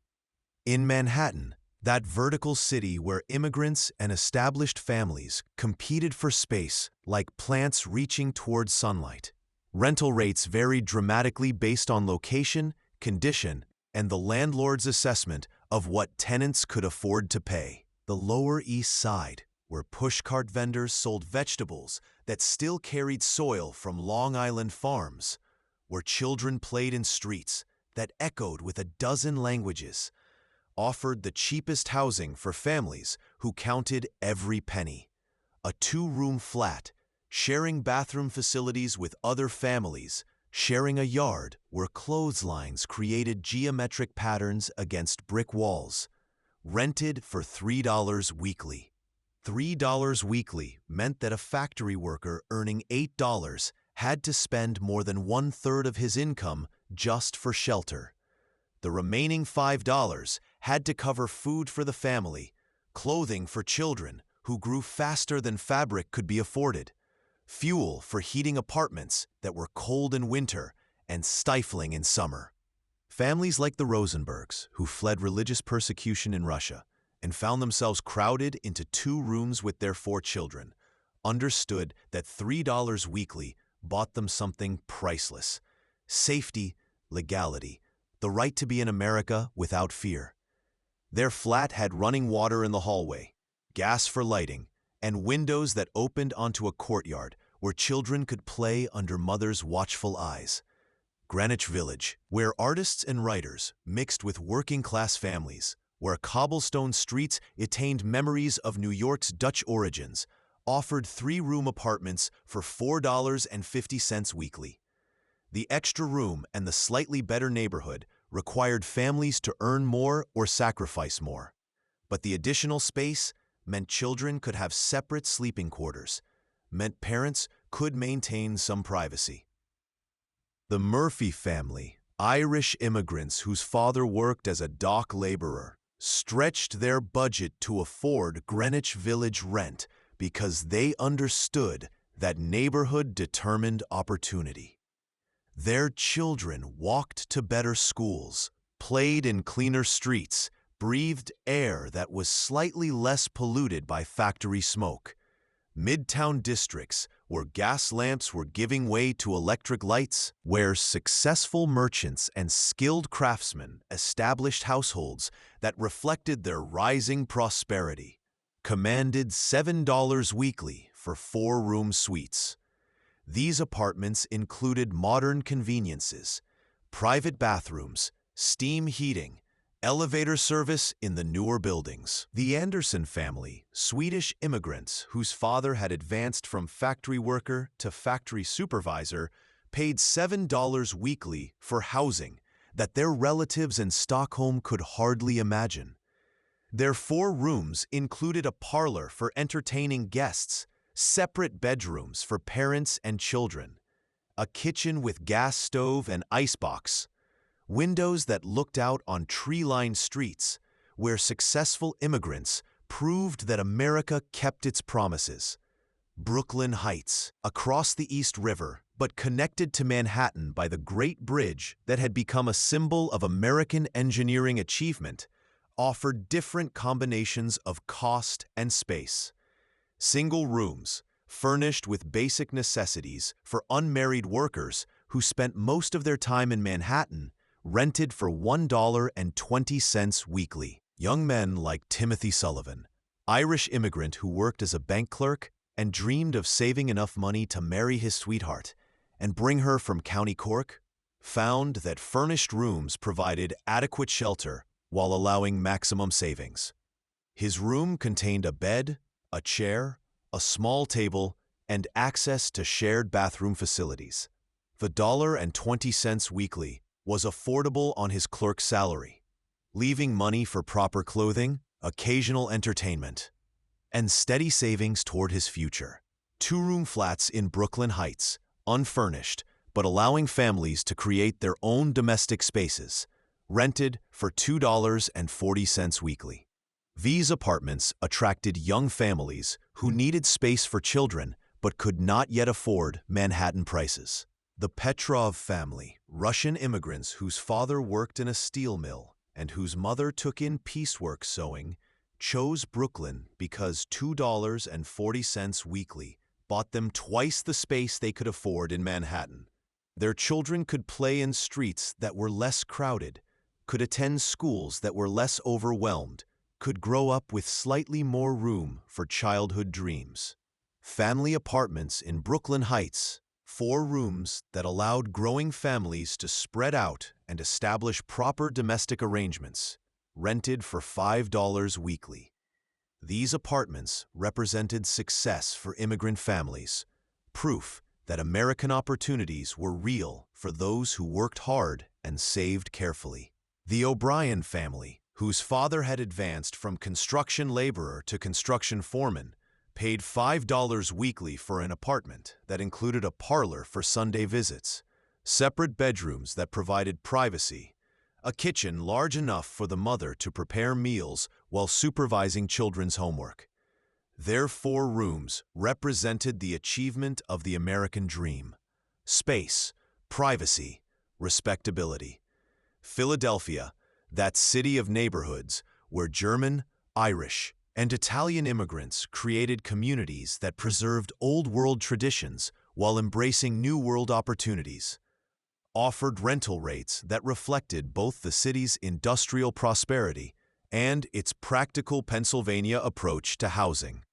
In Manhattan, That vertical city where immigrants and established families competed for space like plants reaching towards sunlight. Rental rates varied dramatically based on location, condition, and the landlord's assessment of what tenants could afford to pay. The Lower East Side, where pushcart vendors sold vegetables that still carried soil from Long Island farms, where children played in streets that echoed with a dozen languages, offered the cheapest housing for families who counted every penny. A two-room flat, sharing bathroom facilities with other families, sharing a yard where clotheslines created geometric patterns against brick walls, rented for $3 weekly. $3 weekly meant that a factory worker earning $8 had to spend more than one-third of his income just for shelter. The remaining $5 had to cover food for the family, clothing for children who grew faster than fabric could be afforded, fuel for heating apartments that were cold in winter and stifling in summer. Families like the Rosenbergs, who fled religious persecution in Russia and found themselves crowded into 2 rooms with their 4 children, understood that $3 weekly bought them something priceless: safety, legality, the right to be in America without fear. Their flat had running water in the hallway, gas for lighting, and windows that opened onto a courtyard where children could play under mother's watchful eyes. Greenwich Village, where artists and writers mixed with working-class families, where cobblestone streets attained memories of New York's Dutch origins, offered 3-room apartments for $4.50 weekly. The extra room and the slightly better neighborhood required families to earn more or sacrifice more. But the additional space meant children could have separate sleeping quarters, meant parents could maintain some privacy. The Murphy family, Irish immigrants whose father worked as a dock laborer, stretched their budget to afford Greenwich Village rent because they understood that neighborhood determined opportunity. Their children walked to better schools, played in cleaner streets, breathed air that was slightly less polluted by factory smoke. Midtown districts, where gas lamps were giving way to electric lights, where successful merchants and skilled craftsmen established households that reflected their rising prosperity, commanded $7 weekly for 4-room suites. These apartments included modern conveniences, private bathrooms, steam heating, elevator service in the newer buildings. The Anderson family, Swedish immigrants whose father had advanced from factory worker to factory supervisor, paid $7 weekly for housing that their relatives in Stockholm could hardly imagine. Their 4 rooms included a parlor for entertaining guests, separate bedrooms for parents and children, a kitchen with gas stove and icebox, windows that looked out on tree-lined streets where successful immigrants proved that America kept its promises. Brooklyn Heights, across the East River, but connected to Manhattan by the Great Bridge that had become a symbol of American engineering achievement, offered different combinations of cost and space. Single rooms, furnished with basic necessities for unmarried workers who spent most of their time in Manhattan, rented for $1.20 weekly. Young men like Timothy Sullivan, Irish immigrant who worked as a bank clerk and dreamed of saving enough money to marry his sweetheart and bring her from County Cork, found that furnished rooms provided adequate shelter while allowing maximum savings. His room contained a bed, a chair, a small table, and access to shared bathroom facilities. The $1.20 weekly was affordable on his clerk's salary, leaving money for proper clothing, occasional entertainment, and steady savings toward his future. 2-room flats in Brooklyn Heights, unfurnished, but allowing families to create their own domestic spaces, rented for $2.40 weekly. These apartments attracted young families who needed space for children but could not yet afford Manhattan prices. The Petrov family, Russian immigrants whose father worked in a steel mill and whose mother took in piecework sewing, chose Brooklyn because $2.40 weekly bought them twice the space they could afford in Manhattan. Their children could play in streets that were less crowded, could attend schools that were less overwhelmed, could grow up with slightly more room for childhood dreams. Family apartments in Brooklyn Heights, 4 rooms that allowed growing families to spread out and establish proper domestic arrangements, rented for $5 weekly. These apartments represented success for immigrant families, proof that American opportunities were real for those who worked hard and saved carefully. The O'Brien family, whose father had advanced from construction laborer to construction foreman, paid $5 weekly for an apartment that included a parlor for Sunday visits, separate bedrooms that provided privacy, a kitchen large enough for the mother to prepare meals while supervising children's homework. Their 4 rooms represented the achievement of the American dream: space, privacy, respectability. Philadelphia, that city of neighborhoods where German, Irish, and Italian immigrants created communities that preserved old-world traditions while embracing new-world opportunities, offered rental rates that reflected both the city's industrial prosperity and its practical Pennsylvania approach to housing.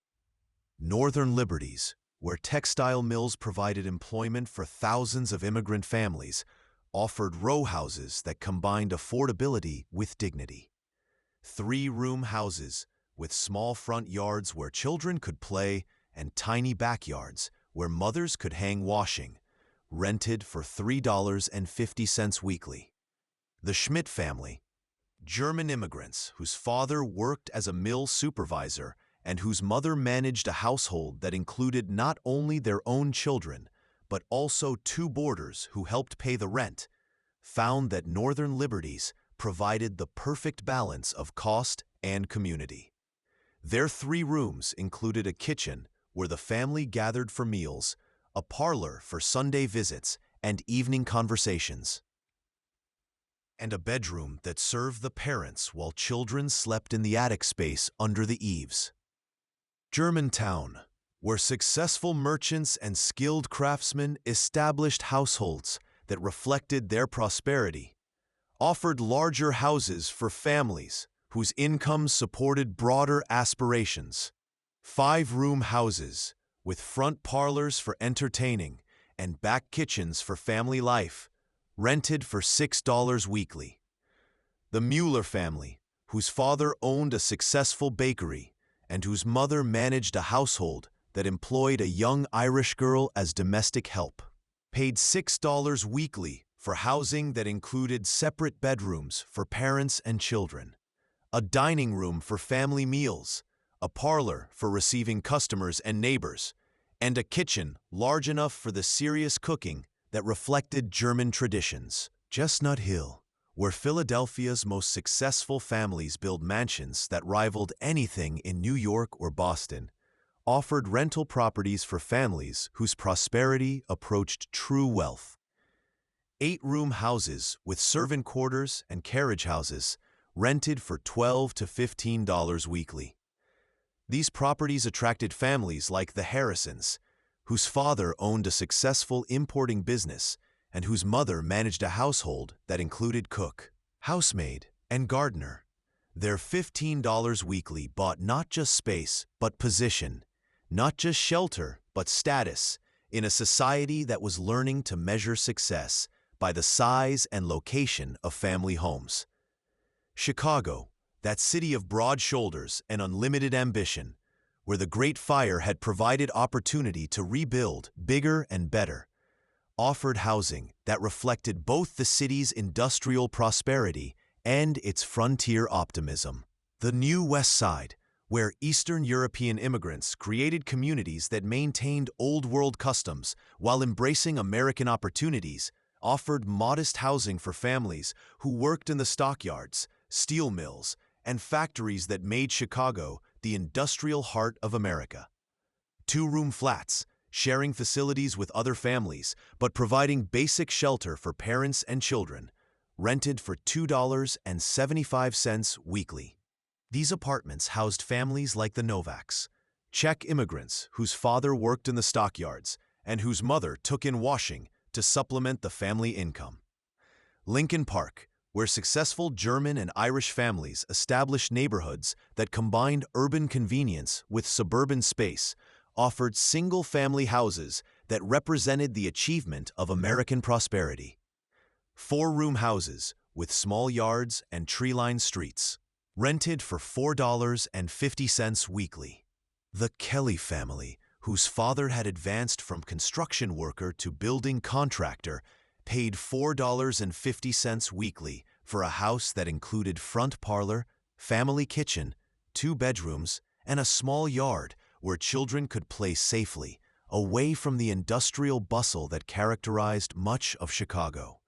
Northern Liberties, where textile mills provided employment for thousands of immigrant families, offered row houses that combined affordability with dignity. 3-room houses with small front yards where children could play and tiny backyards where mothers could hang washing, rented for $3.50 weekly. The Schmidt family, German immigrants whose father worked as a mill supervisor and whose mother managed a household that included not only their own children, but also 2 boarders who helped pay the rent, found that Northern Liberties provided the perfect balance of cost and community. Their 3 rooms included a kitchen where the family gathered for meals, a parlor for Sunday visits and evening conversations, and a bedroom that served the parents while children slept in the attic space under the eaves. Germantown, where successful merchants and skilled craftsmen established households that reflected their prosperity, offered larger houses for families whose incomes supported broader aspirations. 5-room houses with front parlors for entertaining and back kitchens for family life, rented for $6 weekly. The Mueller family, whose father owned a successful bakery and whose mother managed a household that employed a young Irish girl as domestic help, paid $6 weekly for housing that included separate bedrooms for parents and children, a dining room for family meals, a parlor for receiving customers and neighbors, and a kitchen large enough for the serious cooking that reflected German traditions. Chestnut Hill, where Philadelphia's most successful families built mansions that rivaled anything in New York or Boston, offered rental properties for families whose prosperity approached true wealth. 8-room houses with servant quarters and carriage houses, rented for $12 to $15 weekly. These properties attracted families like the Harrisons, whose father owned a successful importing business and whose mother managed a household that included cook, housemaid, and gardener. Their $15 weekly bought not just space, but position, not just shelter, but status, in a society that was learning to measure success by the size and location of family homes. Chicago, that city of broad shoulders and unlimited ambition, where the Great Fire had provided opportunity to rebuild bigger and better, offered housing that reflected both the city's industrial prosperity and its frontier optimism. The New West Side, where Eastern European immigrants created communities that maintained old-world customs while embracing American opportunities, offered modest housing for families who worked in the stockyards, steel mills, and factories that made Chicago the industrial heart of America. 2-room flats, sharing facilities with other families, but providing basic shelter for parents and children, rented for $2.75 weekly. These apartments housed families like the Novaks, Czech immigrants whose father worked in the stockyards and whose mother took in washing to supplement the family income. Lincoln Park, where successful German and Irish families established neighborhoods that combined urban convenience with suburban space, offered single-family houses that represented the achievement of American prosperity. Four-room houses with small yards and tree-lined streets, rented for $4.50 weekly. The Kelly family, whose father had advanced from construction worker to building contractor, paid $4.50 weekly for a house that included front parlor, family kitchen, 2 bedrooms, and a small yard where children could play safely, away from the industrial bustle that characterized much of Chicago.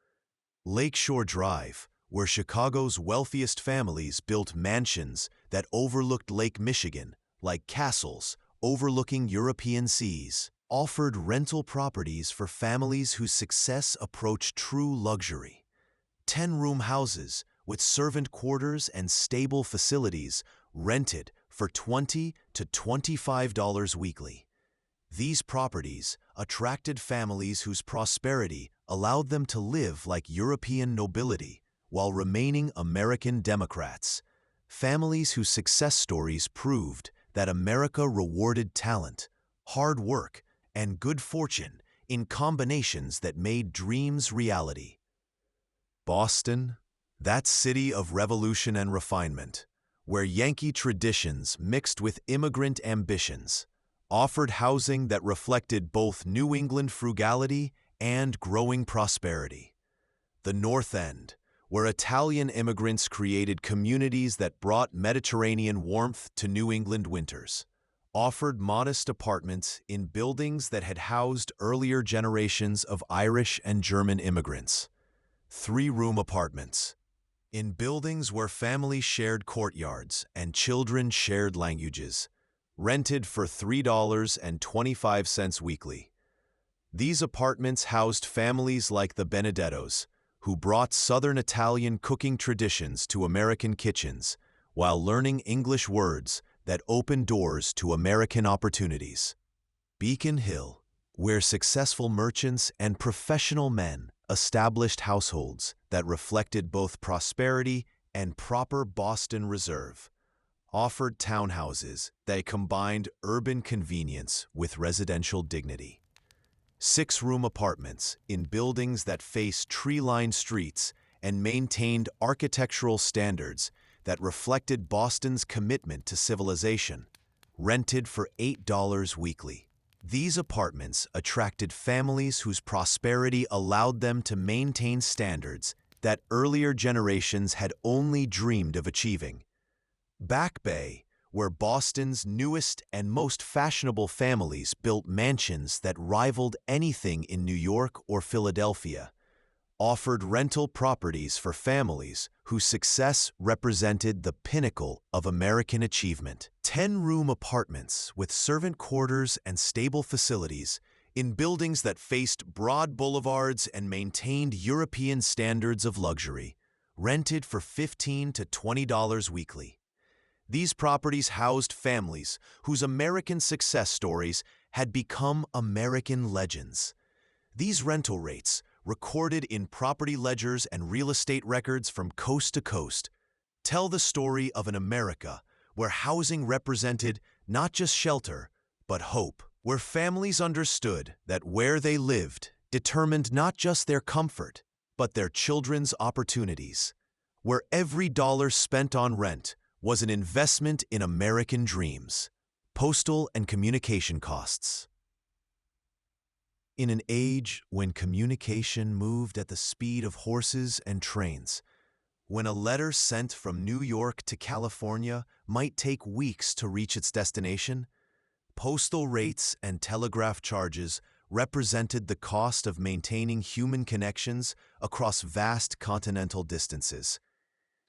Lakeshore Drive, where Chicago's wealthiest families built mansions that overlooked Lake Michigan, like castles overlooking European seas, offered rental properties for families whose success approached true luxury. 10-room houses with servant quarters and stable facilities rented for $20 to $25 weekly. These properties attracted families whose prosperity allowed them to live like European nobility while remaining American Democrats. Families whose success stories proved that America rewarded talent, hard work, and good fortune in combinations that made dreams reality. Boston, that city of revolution and refinement, where Yankee traditions mixed with immigrant ambitions, offered housing that reflected both New England frugality and growing prosperity. The North End, where Italian immigrants created communities that brought Mediterranean warmth to New England winters, offered modest apartments in buildings that had housed earlier generations of Irish and German immigrants. 3-room apartments, in buildings where families shared courtyards and children shared languages, rented for $3.25 weekly. These apartments housed families like the Benedettos, who brought Southern Italian cooking traditions to American kitchens while learning English words that opened doors to American opportunities. Beacon Hill, where successful merchants and professional men established households that reflected both prosperity and proper Boston reserve, offered townhouses that combined urban convenience with residential dignity. 6-room apartments in buildings that faced tree-lined streets and maintained architectural standards that reflected Boston's commitment to civilization, rented for $8 weekly. These apartments attracted families whose prosperity allowed them to maintain standards that earlier generations had only dreamed of achieving. Back Bay, where Boston's newest and most fashionable families built mansions that rivaled anything in New York or Philadelphia, offered rental properties for families whose success represented the pinnacle of American achievement. 10-room apartments with servant quarters and stable facilities in buildings that faced broad boulevards and maintained European standards of luxury, rented for $15 to $20 weekly. These properties housed families whose American success stories had become American legends. These rental rates, recorded in property ledgers and real estate records from coast to coast, tell the story of an America where housing represented not just shelter, but hope, where families understood that where they lived determined not just their comfort, but their children's opportunities, where every dollar spent on rent was an investment in American dreams. Postal and communication costs. In an age when communication moved at the speed of horses and trains, when a letter sent from New York to California might take weeks to reach its destination, postal rates and telegraph charges represented the cost of maintaining human connections across vast continental distances.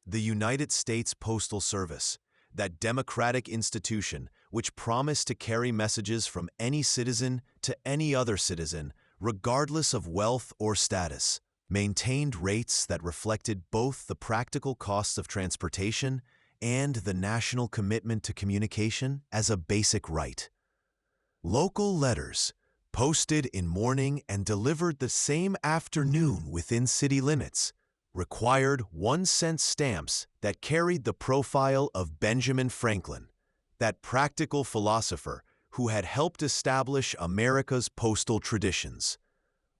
The United States Postal Service, that democratic institution which promised to carry messages from any citizen to any other citizen, regardless of wealth or status, maintained rates that reflected both the practical costs of transportation and the national commitment to communication as a basic right. Local letters, posted in morning and delivered the same afternoon within city limits, required 1-cent stamps that carried the profile of Benjamin Franklin, that practical philosopher who had helped establish America's postal traditions.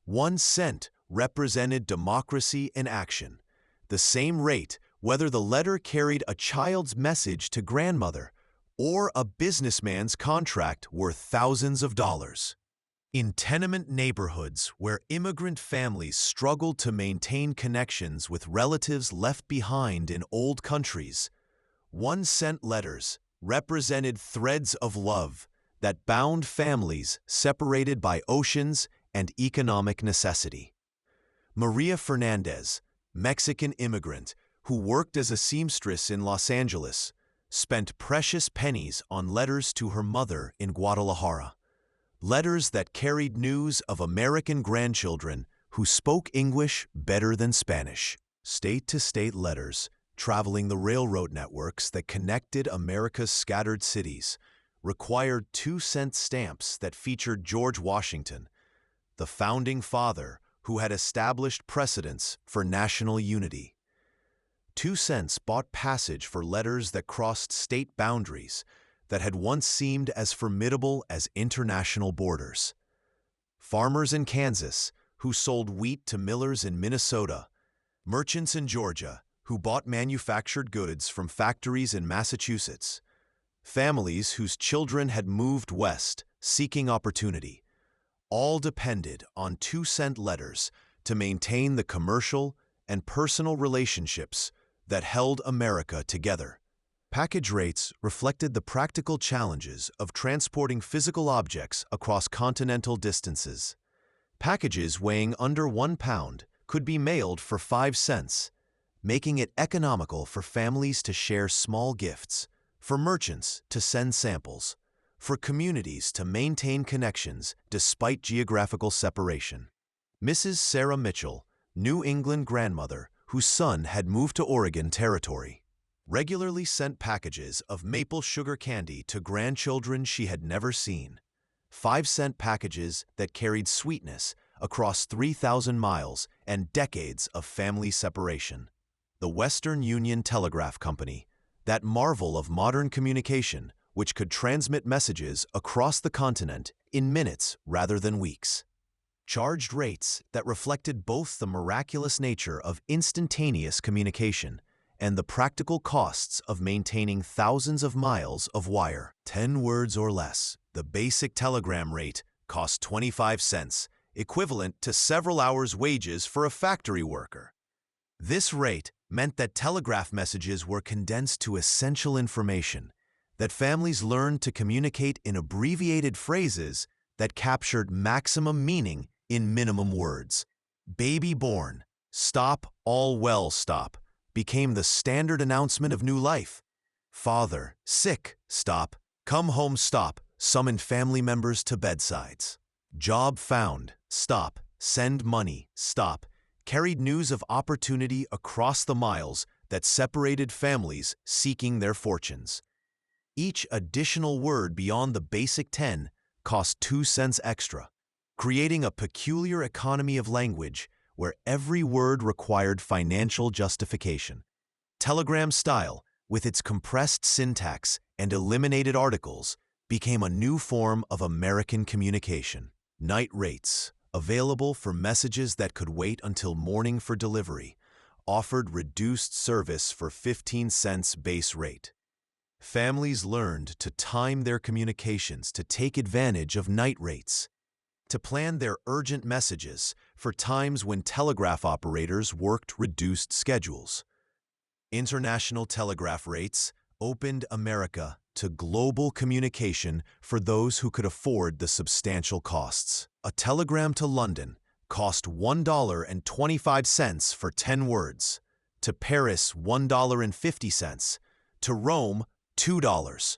1 cent represented democracy in action, the same rate whether the letter carried a child's message to grandmother or a businessman's contract worth thousands of dollars. In tenement neighborhoods where immigrant families struggled to maintain connections with relatives left behind in old countries, 1-cent letters represented threads of love that bound families separated by oceans and economic necessity. Maria Fernandez, Mexican immigrant who worked as a seamstress in Los Angeles, spent precious pennies on letters to her mother in Guadalajara. Letters that carried news of American grandchildren who spoke English better than Spanish. State-to-state letters, traveling the railroad networks that connected America's scattered cities, required 2-cent stamps that featured George Washington, the founding father who had established precedents for national unity. 2 cents bought passage for letters that crossed state boundaries that had once seemed as formidable as international borders. Farmers in Kansas who sold wheat to millers in Minnesota, merchants in Georgia who bought manufactured goods from factories in Massachusetts, families whose children had moved west seeking opportunity, all depended on 2-cent letters to maintain the commercial and personal relationships that held America together. Package rates reflected the practical challenges of transporting physical objects across continental distances. Packages weighing under 1 pound could be mailed for 5 cents, making it economical for families to share small gifts, for merchants to send samples, for communities to maintain connections despite geographical separation. Mrs. Sarah Mitchell, New England grandmother whose son had moved to Oregon Territory, regularly sent packages of maple sugar candy to grandchildren she had never seen. 5-cent packages that carried sweetness across 3,000 miles and decades of family separation. The Western Union Telegraph Company, that marvel of modern communication which could transmit messages across the continent in minutes rather than weeks, charged rates that reflected both the miraculous nature of instantaneous communication and the practical costs of maintaining thousands of miles of wire. 10 words or less, the basic telegram rate cost 25 cents, equivalent to several hours' wages for a factory worker. This rate meant that telegraph messages were condensed to essential information, that families learned to communicate in abbreviated phrases that captured maximum meaning in minimum words. Baby born, stop, all well, stop, became the standard announcement of new life. Father, sick, stop, come home, stop, summoned family members to bedsides. Job found, stop, send money, stop, carried news of opportunity across the miles that separated families seeking their fortunes. Each additional word beyond the basic 10 cost 2 cents extra, creating a peculiar economy of language where every word required financial justification. Telegram style, with its compressed syntax and eliminated articles, became a new form of American communication. Night rates, available for messages that could wait until morning for delivery, offered reduced service for 15 cents base rate. Families learned to time their communications to take advantage of night rates, to plan their urgent messages for times when telegraph operators worked reduced schedules. International telegraph rates opened America to global communication for those who could afford the substantial costs. A telegram to London cost $1.25 for 10 words, to Paris $1.50, to Rome $2.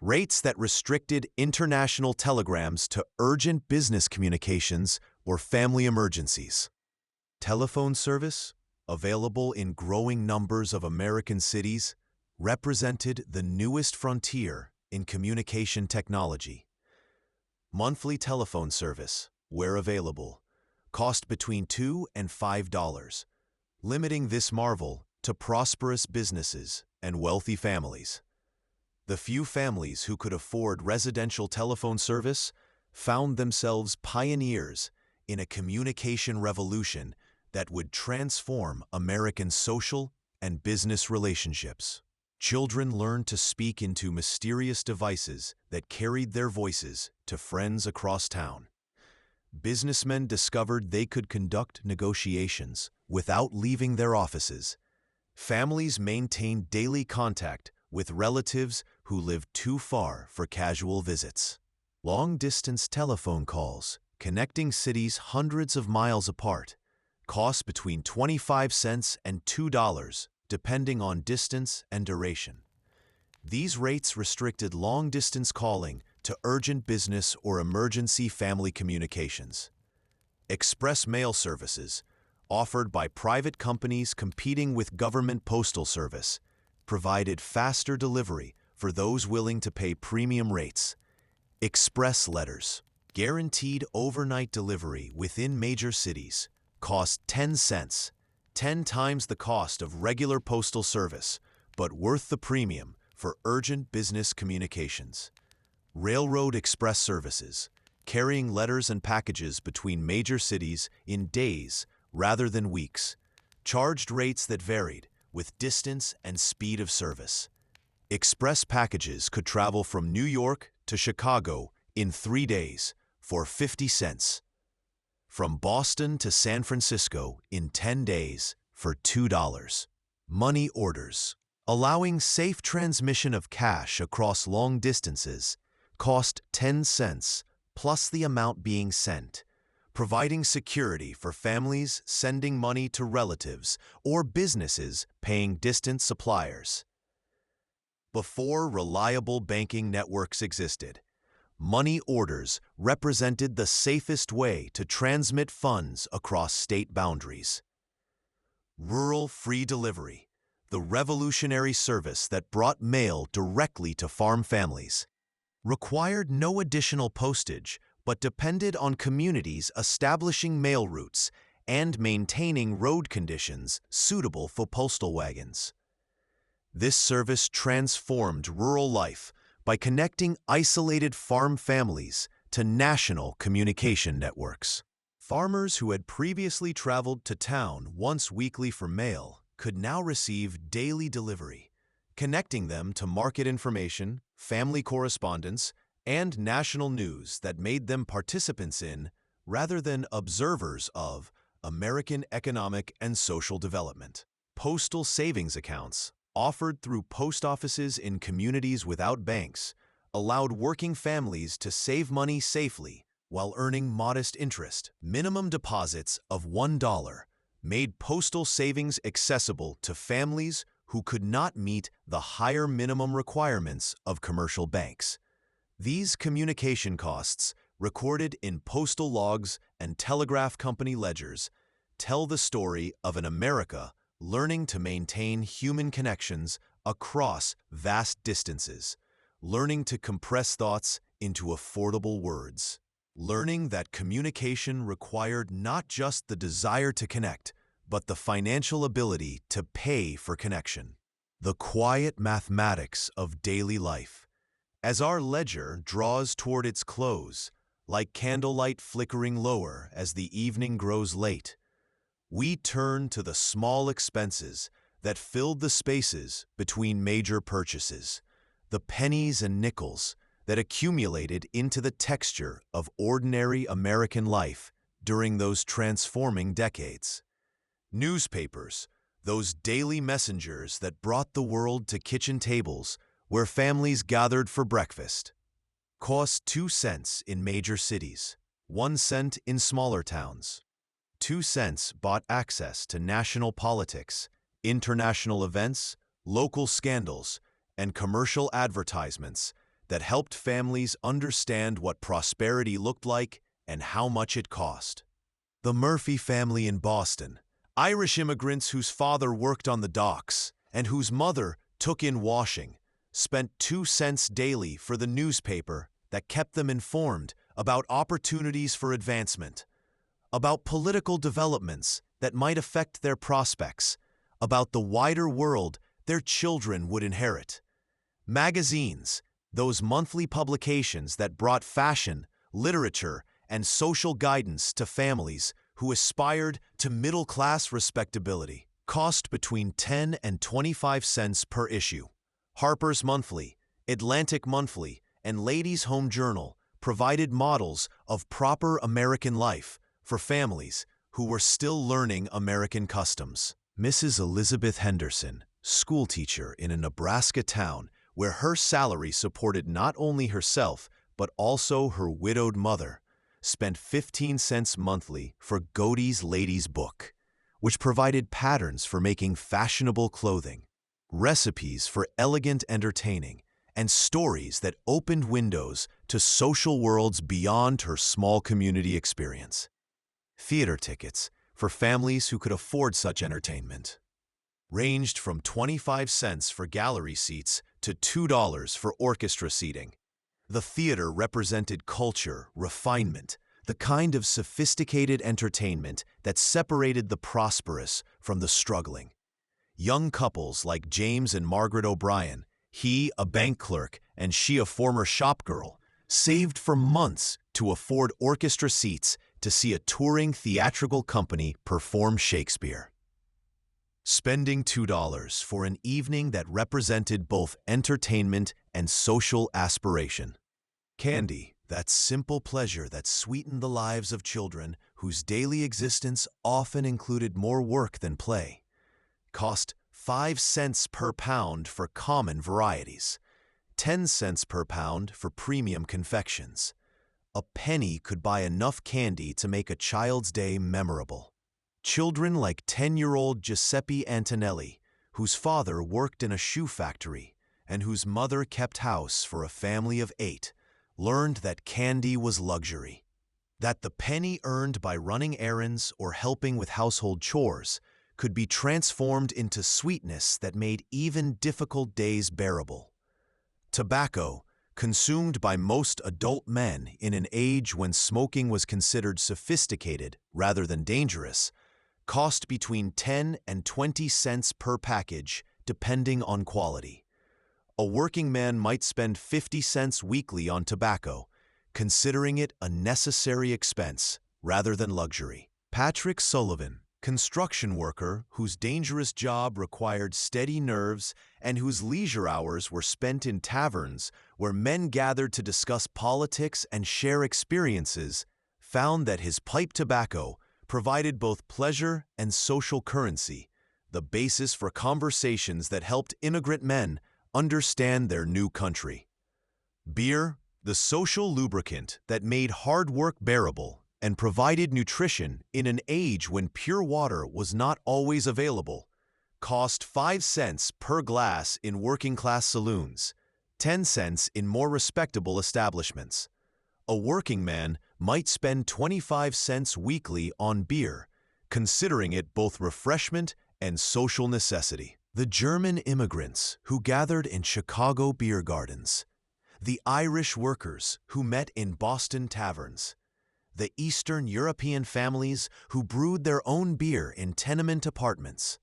Rates that restricted international telegrams to urgent business communications or family emergencies. telephone service, available in growing numbers of American cities, represented the newest frontier in communication technology. Monthly telephone service, where available, cost between $2 and $5, limiting this marvel to prosperous businesses and wealthy families. The few families who could afford residential telephone service found themselves pioneers in a communication revolution that would transform American social and business relationships. Children learned to speak into mysterious devices that carried their voices to friends across town. Businessmen discovered they could conduct negotiations without leaving their offices. Families maintained daily contact with relatives who lived too far for casual visits. Long-distance telephone calls, connecting cities hundreds of miles apart, cost between 25 cents and $2, depending on distance and duration. These rates restricted long-distance calling to urgent business or emergency family communications. Express mail services, offered by private companies competing with government postal service, provided faster delivery for those willing to pay premium rates. Express letters, guaranteed overnight delivery within major cities, cost 10 cents, 10 times the cost of regular postal service, but worth the premium for urgent business communications. Railroad express services, carrying letters and packages between major cities in days rather than weeks, charged rates that varied with distance and speed of service. Express packages could travel from New York to Chicago in 3 days for 50 cents. From Boston to San Francisco in 10 days for $2. Money orders, allowing safe transmission of cash across long distances, cost 10 cents plus the amount being sent, providing security for families sending money to relatives or businesses paying distant suppliers. Before reliable banking networks existed, money orders represented the safest way to transmit funds across state boundaries. Rural free delivery, the revolutionary service that brought mail directly to farm families, required no additional postage but depended on communities establishing mail routes and maintaining road conditions suitable for postal wagons. This service transformed rural life by connecting isolated farm families to national communication networks. Farmers who had previously traveled to town once weekly for mail could now receive daily delivery, connecting them to market information, family correspondence, and national news that made them participants in, rather than observers of, American economic and social development. Postal savings accounts, offered through post offices in communities without banks, allowed working families to save money safely while earning modest interest. Minimum deposits of $1 made postal savings accessible to families who could not meet the higher minimum requirements of commercial banks. These communication costs, recorded in postal logs and telegraph company ledgers, tell the story of an America learning to maintain human connections across vast distances, learning to compress thoughts into affordable words, learning that communication required not just the desire to connect, but the financial ability to pay for connection. The quiet mathematics of daily life. As our ledger draws toward its close, like candlelight flickering lower as the evening grows late, we turn to the small expenses that filled the spaces between major purchases, the pennies and nickels that accumulated into the texture of ordinary American life during those transforming decades. Newspapers, those daily messengers that brought the world to kitchen tables where families gathered for breakfast, cost 2 cents in major cities, 1 cent in smaller towns. 2 cents bought access to national politics, international events, local scandals, and commercial advertisements that helped families understand what prosperity looked like and how much it cost. The Murphy family in Boston, Irish immigrants whose father worked on the docks and whose mother took in washing, spent 2 cents daily for the newspaper that kept them informed about opportunities for advancement, about political developments that might affect their prospects, about the wider world their children would inherit. Magazines, those monthly publications that brought fashion, literature, and social guidance to families who aspired to middle-class respectability, cost between 10 and 25 cents per issue. Harper's Monthly, Atlantic Monthly, and Ladies' Home Journal provided models of proper American life for families who were still learning American customs. Mrs. Elizabeth Henderson, schoolteacher in a Nebraska town where her salary supported not only herself but also her widowed mother, spent 15 cents monthly for Godey's Ladies' Book, which provided patterns for making fashionable clothing, recipes for elegant entertaining, and stories that opened windows to social worlds beyond her small community experience. Theater tickets for families who could afford such entertainment ranged from 25 cents for gallery seats to $2 for orchestra seating. The theater represented culture, refinement, the kind of sophisticated entertainment that separated the prosperous from the struggling. Young couples like James and Margaret O'Brien, he a bank clerk and she a former shop girl, saved for months to afford orchestra seats to see a touring theatrical company perform Shakespeare. Spending $2 for an evening that represented both entertainment and social aspiration. Candy, that simple pleasure that sweetened the lives of children whose daily existence often included more work than play, cost 5 cents per pound for common varieties, 10 cents per pound for premium confections. A penny could buy enough candy to make a child's day memorable. Children like 10-year-old Giuseppe Antonelli, whose father worked in a shoe factory and whose mother kept house for a family of 8, learned that candy was luxury, that the penny earned by running errands or helping with household chores could be transformed into sweetness that made even difficult days bearable. Tobacco, consumed by most adult men in an age when smoking was considered sophisticated rather than dangerous, cost between 10 and 20 cents per package, depending on quality. A working man might spend 50 cents weekly on tobacco, considering it a necessary expense rather than luxury. Patrick Sullivan, construction worker whose dangerous job required steady nerves and whose leisure hours were spent in taverns where men gathered to discuss politics and share experiences, found that his pipe tobacco provided both pleasure and social currency, the basis for conversations that helped immigrant men understand their new country. Beer, the social lubricant that made hard work bearable and provided nutrition in an age when pure water was not always available, cost 5 cents per glass in working-class saloons, 10 cents in more respectable establishments. A working man might spend 25 cents weekly on beer, considering it both refreshment and social necessity. The German immigrants who gathered in Chicago beer gardens, the Irish workers who met in Boston taverns, the Eastern European families who brewed their own beer in tenement apartments,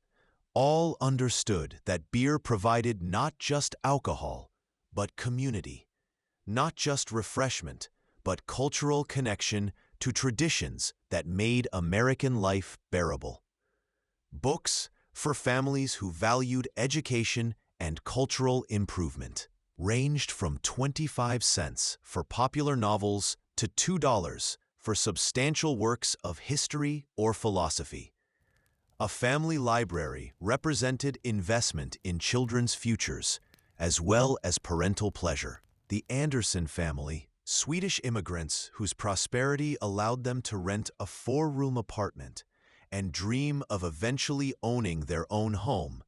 all understood that beer provided not just alcohol, but community, not just refreshment, but cultural connection to traditions that made American life bearable. Books for families who valued education and cultural improvement ranged from 25 cents for popular novels to $2 for substantial works of history or philosophy. A family library represented investment in children's futures, as well as parental pleasure. The Anderson family, Swedish immigrants whose prosperity allowed them to rent a 4-room apartment and dream of eventually owning their own home,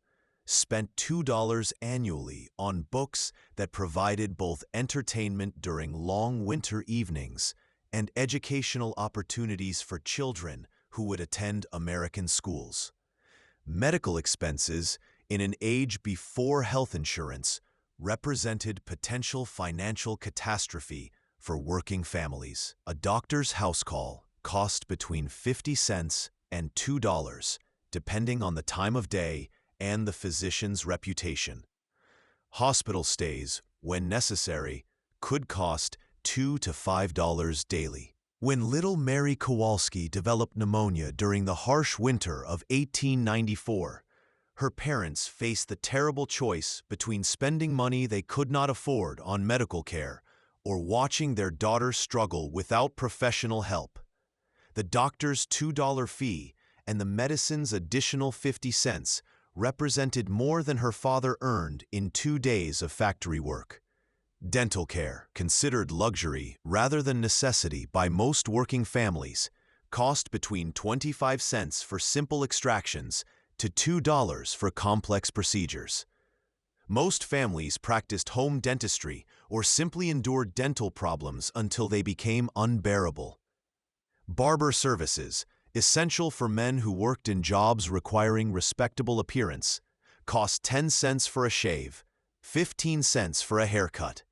spent $2 annually on books that provided both entertainment during long winter evenings and educational opportunities for children who would attend American schools. Medical expenses, in an age before health insurance, represented potential financial catastrophe for working families. A doctor's house call cost between 50 cents and $2, depending on the time of day and the physician's reputation. Hospital stays, when necessary, could cost $2 to $5 daily. When little Mary Kowalski developed pneumonia during the harsh winter of 1894, her parents faced the terrible choice between spending money they could not afford on medical care or watching their daughter struggle without professional help. The doctor's $2 fee and the medicine's additional 50 cents represented more than her father earned in 2 days of factory work. Dental care, considered luxury rather than necessity by most working families, cost between 25 cents for simple extractions to $2 for complex procedures. Most families practiced home dentistry or simply endured dental problems until they became unbearable. Barber services, essential for men who worked in jobs requiring respectable appearance, cost 10 cents for a shave, 15 cents for a haircut.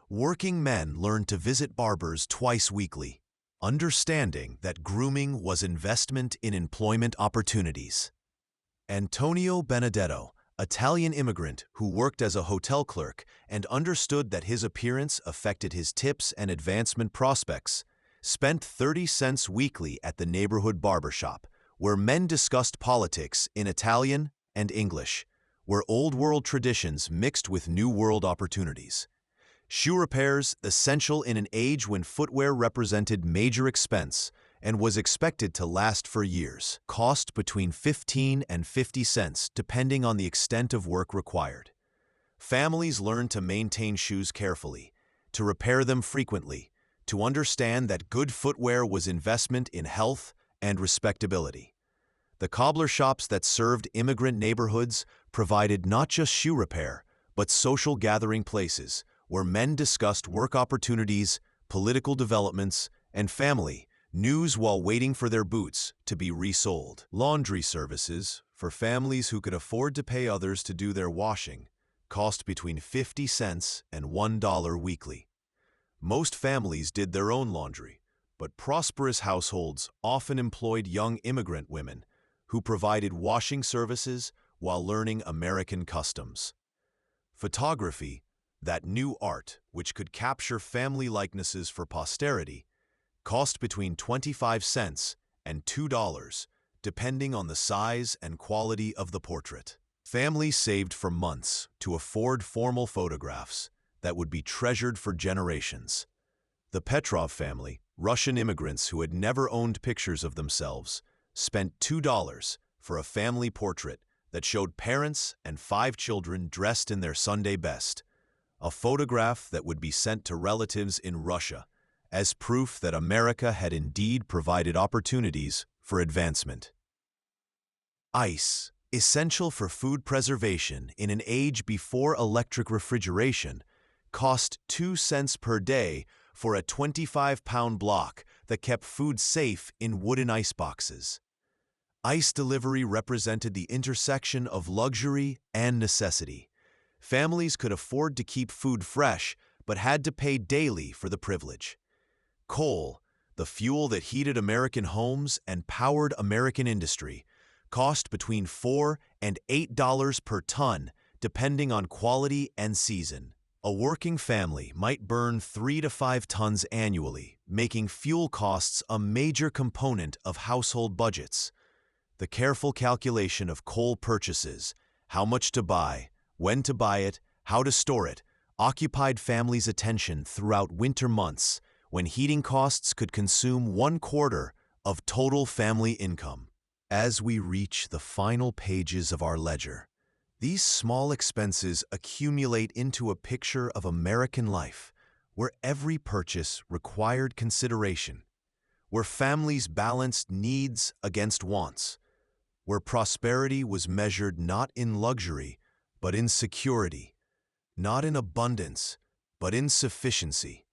Working men learned to visit barbers twice weekly, understanding that grooming was investment in employment opportunities. Antonio Benedetto, Italian immigrant who worked as a hotel clerk and understood that his appearance affected his tips and advancement prospects, spent 30 cents weekly at the neighborhood barbershop, where men discussed politics in Italian and English, where old-world traditions mixed with new-world opportunities. Shoe repairs, essential in an age when footwear represented major expense and was expected to last for years, cost between 15 and 50 cents depending on the extent of work required. Families learned to maintain shoes carefully, to repair them frequently, to understand that good footwear was investment in health and respectability. The cobbler shops that served immigrant neighborhoods provided not just shoe repair, but social gathering places where men discussed work opportunities, political developments, and family news while waiting for their boots to be resold. Laundry services, for families who could afford to pay others to do their washing, cost between 50 cents and $1 weekly. Most families did their own laundry, but prosperous households often employed young immigrant women who provided washing services while learning American customs. Photography, that new art which could capture family likenesses for posterity, cost between 25 cents and $2, depending on the size and quality of the portrait. Families saved for months to afford formal photographs that would be treasured for generations. The Petrov family, Russian immigrants who had never owned pictures of themselves, spent $2 for a family portrait that showed parents and 5 children dressed in their Sunday best, a photograph that would be sent to relatives in Russia as proof that America had indeed provided opportunities for advancement. Ice, essential for food preservation in an age before electric refrigeration, cost 2 cents per day for a 25-pound block that kept food safe in wooden ice boxes. Ice delivery represented the intersection of luxury and necessity. Families could afford to keep food fresh, but had to pay daily for the privilege. Coal, the fuel that heated American homes and powered American industry, cost between $4 and $8 per ton, depending on quality and season. A working family might burn 3 to 5 tons annually, making fuel costs a major component of household budgets. The careful calculation of coal purchases, how much to buy, when to buy it, how to store it, occupied families' attention throughout winter months, when heating costs could consume 1/4 of total family income. As we reach the final pages of our ledger, these small expenses accumulate into a picture of American life where every purchase required consideration, where families balanced needs against wants, where prosperity was measured not in luxury but in security, not in abundance but in sufficiency.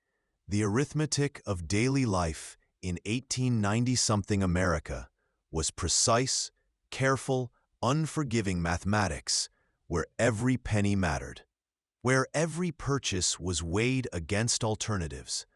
The arithmetic of daily life in 1890-something America was precise, careful, unforgiving mathematics, where every penny mattered, where every purchase was weighed against alternatives,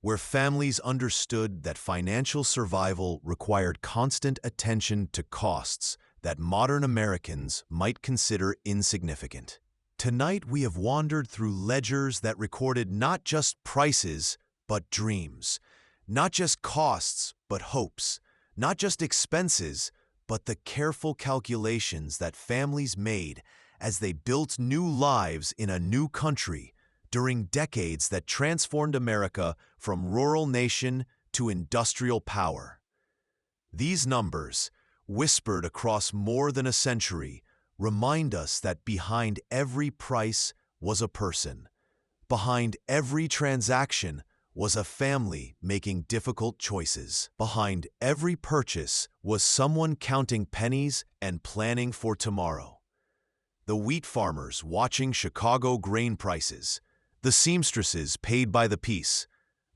where families understood that financial survival required constant attention to costs that modern Americans might consider insignificant. Tonight we have wandered through ledgers that recorded not just prices, but dreams, not just costs, but hopes, not just expenses, but the careful calculations that families made as they built new lives in a new country during decades that transformed America from rural nation to industrial power. These numbers, whispered across more than a century, remind us that behind every price was a person. Behind every transaction was a family making difficult choices. Behind every purchase was someone counting pennies and planning for tomorrow. The wheat farmers watching Chicago grain prices, the seamstresses paid by the piece,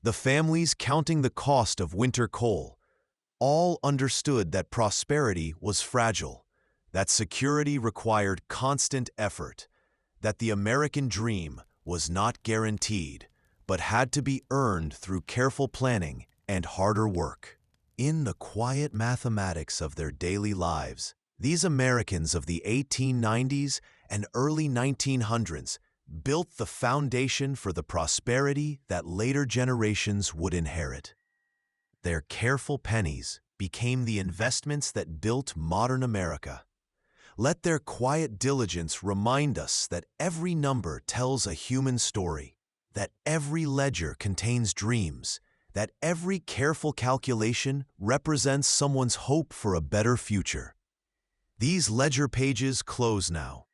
the families counting the cost of winter coal, all understood that prosperity was fragile, that security required constant effort, that the American dream was not guaranteed, but had to be earned through careful planning and harder work. In the quiet mathematics of their daily lives, these Americans of the 1890s and early 1900s built the foundation for the prosperity that later generations would inherit. Their careful pennies became the investments that built modern America. Let their quiet diligence remind us that every number tells a human story, that every ledger contains dreams, that every careful calculation represents someone's hope for a better future. These ledger pages close now,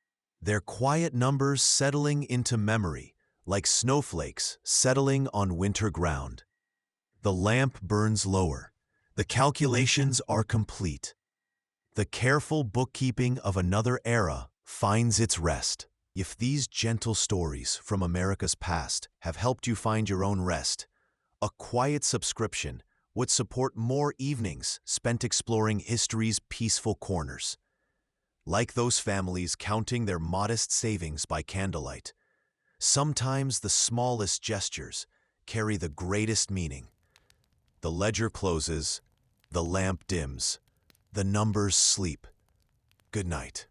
their quiet numbers settling into memory, like snowflakes settling on winter ground. The lamp burns lower. The calculations are complete. The careful bookkeeping of another era finds its rest. If these gentle stories from America's past have helped you find your own rest, a quiet subscription would support more evenings spent exploring history's peaceful corners. Like those families counting their modest savings by candlelight, sometimes the smallest gestures carry the greatest meaning. The ledger closes, the lamp dims, the numbers sleep. Good night.